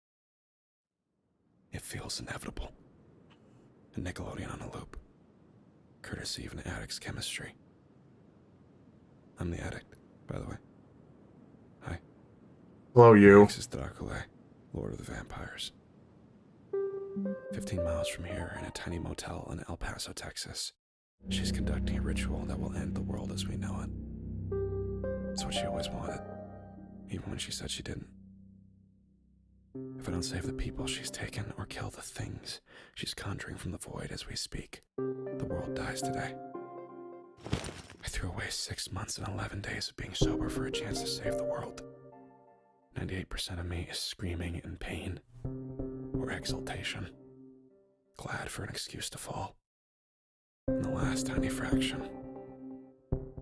[SPEAKER 8] It feels inevitable. A Nickelodeon on a loop. Courtesy of an addict's chemistry. I'm the addict, by the way. Hi.
[SPEAKER 1] Hello, you.
[SPEAKER 8] This is Dracula, Lord of the Vampires. 15 miles from here, in a tiny motel in El Paso, Texas, she's conducting a ritual that will end the world as we know it. It's what she always wanted, even when she said she didn't. If I don't save the people she's taken or kill the things she's conjuring from the void as we speak, the world dies today. I threw away 6 months and 11 days of being sober for a chance to save the world. 98% of me is screaming in pain or exultation, glad for an excuse to fall. And the last tiny fraction,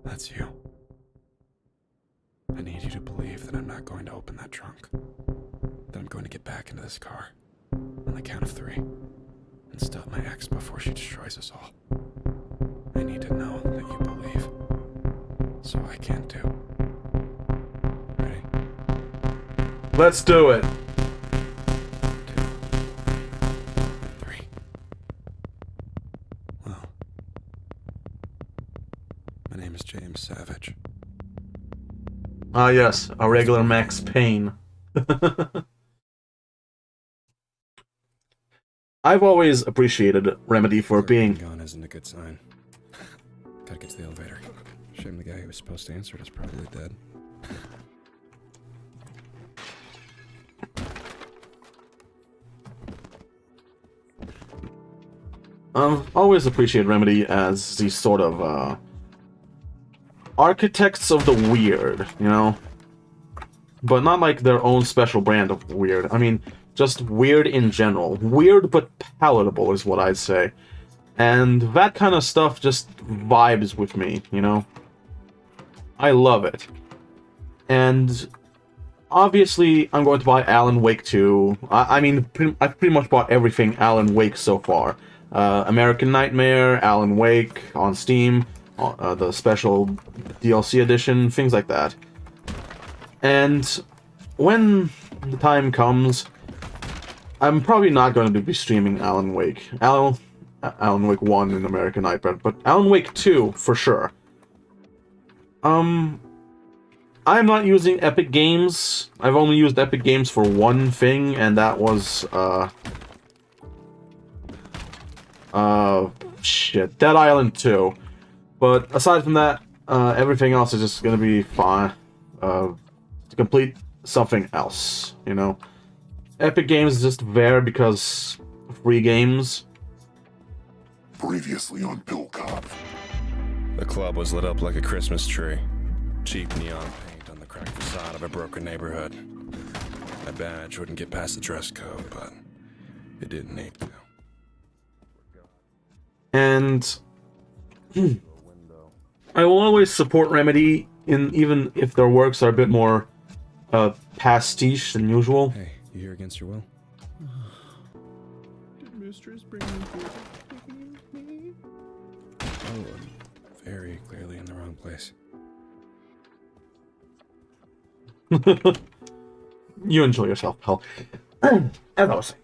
[SPEAKER 8] that's you. I need you to believe that I'm not going to open that trunk, that I'm going to get back into this car on the count of 3 and stop my ex before she destroys us all. I need to know that you believe, so I can too. Ready?
[SPEAKER 1] Let's do it.
[SPEAKER 8] 2, 3. Well, my name is James Savage.
[SPEAKER 1] Ah, yes, a regular Max Payne. I've always appreciated Remedy for being...
[SPEAKER 8] Gone isn't a good sign. Gotta get to the elevator. Shame the guy who was supposed to answer it is probably dead.
[SPEAKER 1] Always appreciate Remedy as these sort of, architects of the weird, you know? But not like their own special brand of weird. I mean, just weird in general. Weird but palatable is what I'd say. And that kind of stuff just vibes with me, you know? I love it. And obviously, I'm going to buy Alan Wake 2. I mean, I've pretty much bought everything Alan Wake so far. American Nightmare, Alan Wake on Steam, the special DLC edition, things like that. And when the time comes, I'm probably not going to be streaming Alan Wake. Alan Wake 1 in American Nightmare, but Alan Wake 2 for sure. I'm not using Epic Games. I've only used Epic Games for one thing, and that was shit, Dead Island 2. But aside from that, everything else is just gonna be fine. To complete something else, you know? Epic Games is just there because free games.
[SPEAKER 3] Previously on Bill Cop.
[SPEAKER 8] The club was lit up like a Christmas tree. Cheap neon paint on the cracked facade of a broken neighborhood. My badge wouldn't get past the dress code, but it didn't need to.
[SPEAKER 1] And I will always support Remedy, even if their works are a bit more pastiche than usual.
[SPEAKER 8] Hey, you here against your will?
[SPEAKER 7] Did Mistress bring you here?
[SPEAKER 8] Oh, I'm very clearly in the wrong place.
[SPEAKER 1] You enjoy yourself, pal. As I was saying,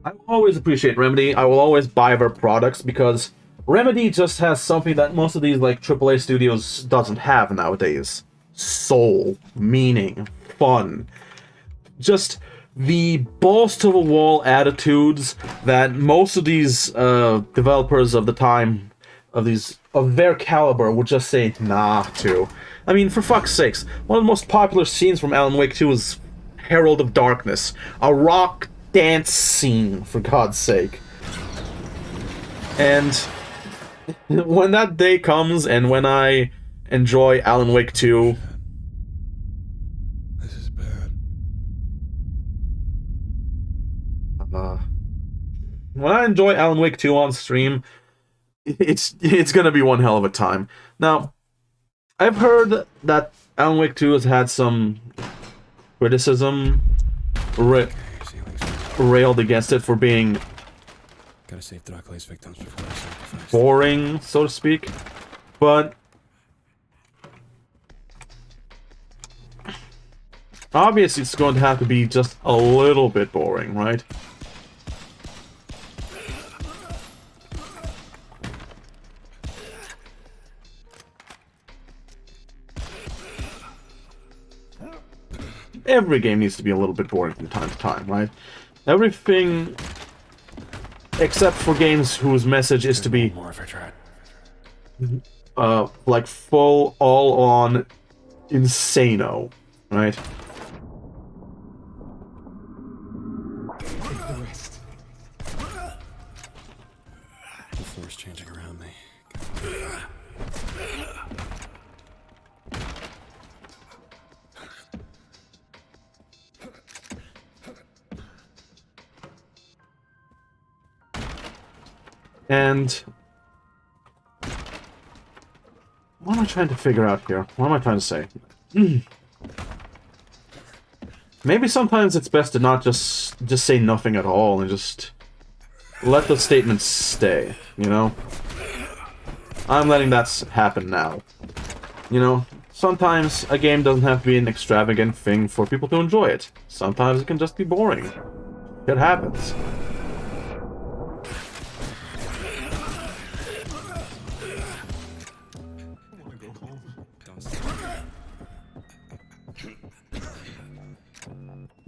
[SPEAKER 1] I will always appreciate Remedy. I will always buy their products because Remedy just has something that most of these like AAA studios doesn't have nowadays. Soul, meaning, fun. Just the balls to the wall attitudes that most of these developers of the time of their caliber would just say nah to. I mean, for fuck's sakes, one of the most popular scenes from Alan Wake 2 is Herald of Darkness, a rock dance scene, for God's sake. And when that day comes and when I enjoy Alan Wake 2,
[SPEAKER 8] This is bad.
[SPEAKER 1] when I enjoy Alan Wake 2 on stream, it's gonna be one hell of a time. Now, I've heard that Alan Wake 2 has had some criticism railed against it for being
[SPEAKER 8] Gotta save Dracula's victims before I sacrifice.
[SPEAKER 1] boring, so to speak. But obviously it's going to have to be just a little bit boring, right? Every game needs to be a little bit boring from time to time, right? Everything except for games whose message is to be
[SPEAKER 8] More if I tried.
[SPEAKER 1] like full all-on insano, right?
[SPEAKER 8] The floor's changing around me.
[SPEAKER 1] And what am I trying to figure out here? What am I trying to say? Maybe sometimes it's best to not just say nothing at all and just let the statements stay, you know? I'm letting that happen now. You know, sometimes a game doesn't have to be an extravagant thing for people to enjoy it. Sometimes it can just be boring. It happens.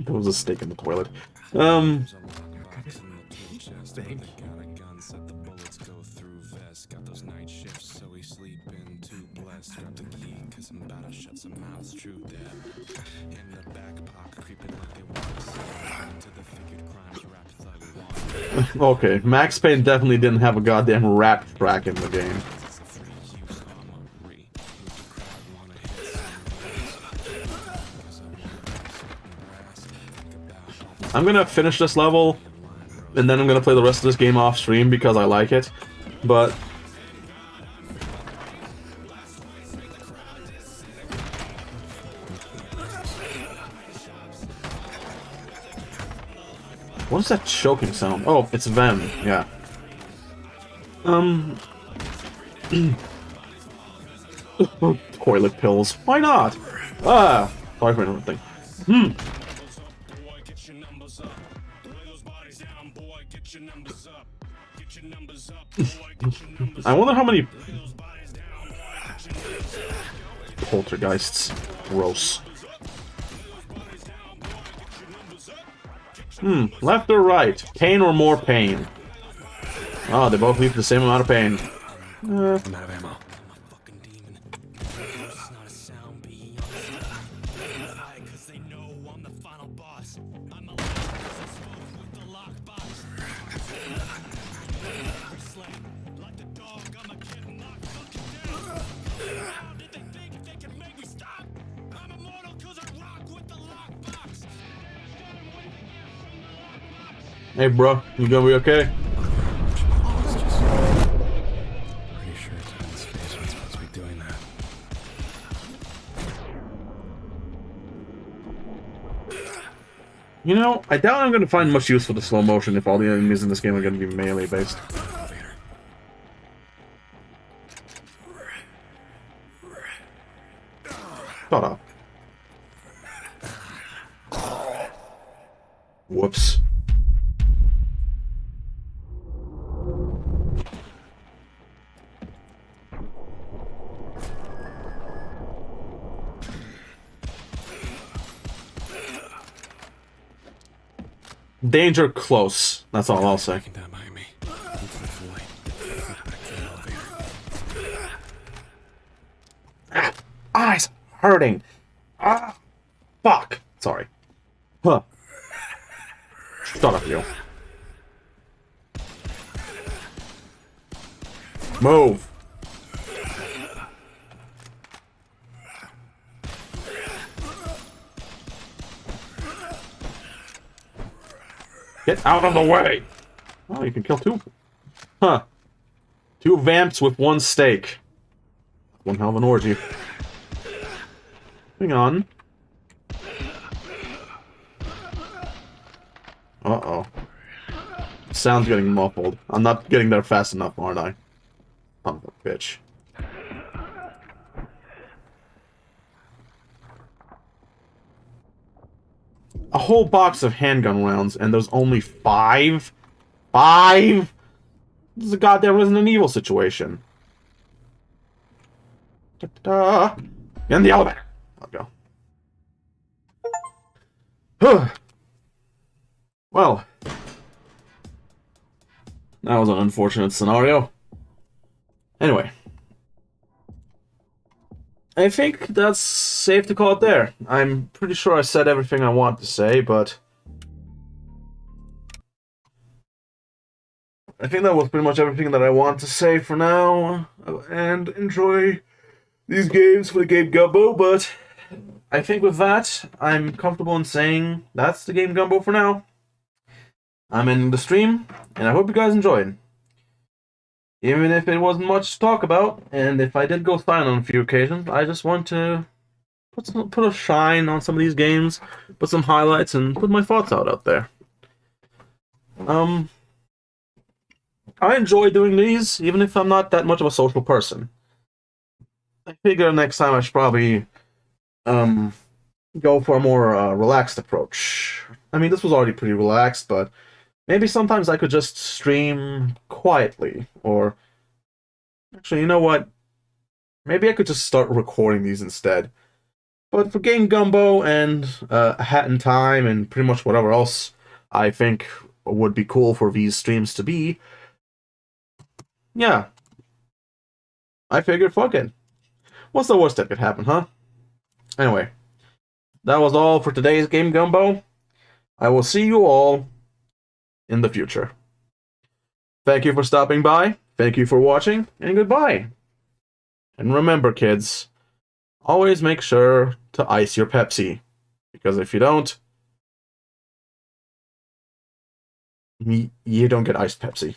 [SPEAKER 1] There was a steak in the toilet.
[SPEAKER 8] strapped to the heat, cause I'm about to shut some mouths, true that. In the back pocket, creeping like they want to see to the figured crimes rap thug want.
[SPEAKER 1] Okay, Max Payne definitely didn't have a goddamn rap track in the game. I'm gonna finish this level, and then I'm gonna play the rest of this game off stream because I like it, but... What is that choking sound? Oh, it's Vem, yeah. Toilet pills. Why not? Ah! Sorry for interrupting. I wonder how many poltergeists. Gross. Left or right? Pain or more pain? Oh, they both leave the same amount of pain.
[SPEAKER 8] I'm out of ammo.
[SPEAKER 1] Hey, bro, you gonna be okay?
[SPEAKER 8] Pretty sure time and space aren't supposed to be doing that.
[SPEAKER 1] You know, I doubt I'm gonna find much use for the slow motion if all the enemies in this game are gonna be melee based. Shut up. Whoops. Danger close. That's all I'll say.
[SPEAKER 8] Down behind me. Back to the elevator.
[SPEAKER 1] Ah, eyes hurting. Ah, fuck. Sorry. Huh. Shut up, you. Move. Get out of the way! Oh, you can kill two. Huh. Two vamps with one steak. One hell of an orgy. Hang on. Uh-oh. Sound's getting muffled. I'm not getting there fast enough, aren't I? Son of a bitch. A whole box of handgun rounds, and there's only 5? 5? This is a goddamn Resident Evil situation. Da-da-da. In the elevator. I'll go. Well. That was an unfortunate scenario. Anyway. I think that's safe to call it there. I'm pretty sure I said everything I want to say, but... I think that was pretty much everything that I want to say for now. And enjoy these games for the game Gumbo, but... I think with that, I'm comfortable in saying that's the game Gumbo for now. I'm ending the stream, and I hope you guys enjoyed. Even if it wasn't much to talk about, and if I did go silent on a few occasions, I just want to put a shine on some of these games, put some highlights, and put my thoughts out there. I enjoy doing these, even if I'm not that much of a social person. I figure next time I should probably go for a more relaxed approach. I mean, this was already pretty relaxed, but maybe sometimes I could just stream quietly, or... Actually, you know what? Maybe I could just start recording these instead. But for Game Gumbo and A Hat in Time and pretty much whatever else I think would be cool for these streams to be, yeah. I figured, fuck it. What's the worst that could happen, huh? Anyway, that was all for today's Game Gumbo. I will see you all in the future. Thank you for stopping by, thank you for watching, and goodbye. And remember, kids, always make sure to ice your Pepsi, because if you don't, you don't get iced Pepsi.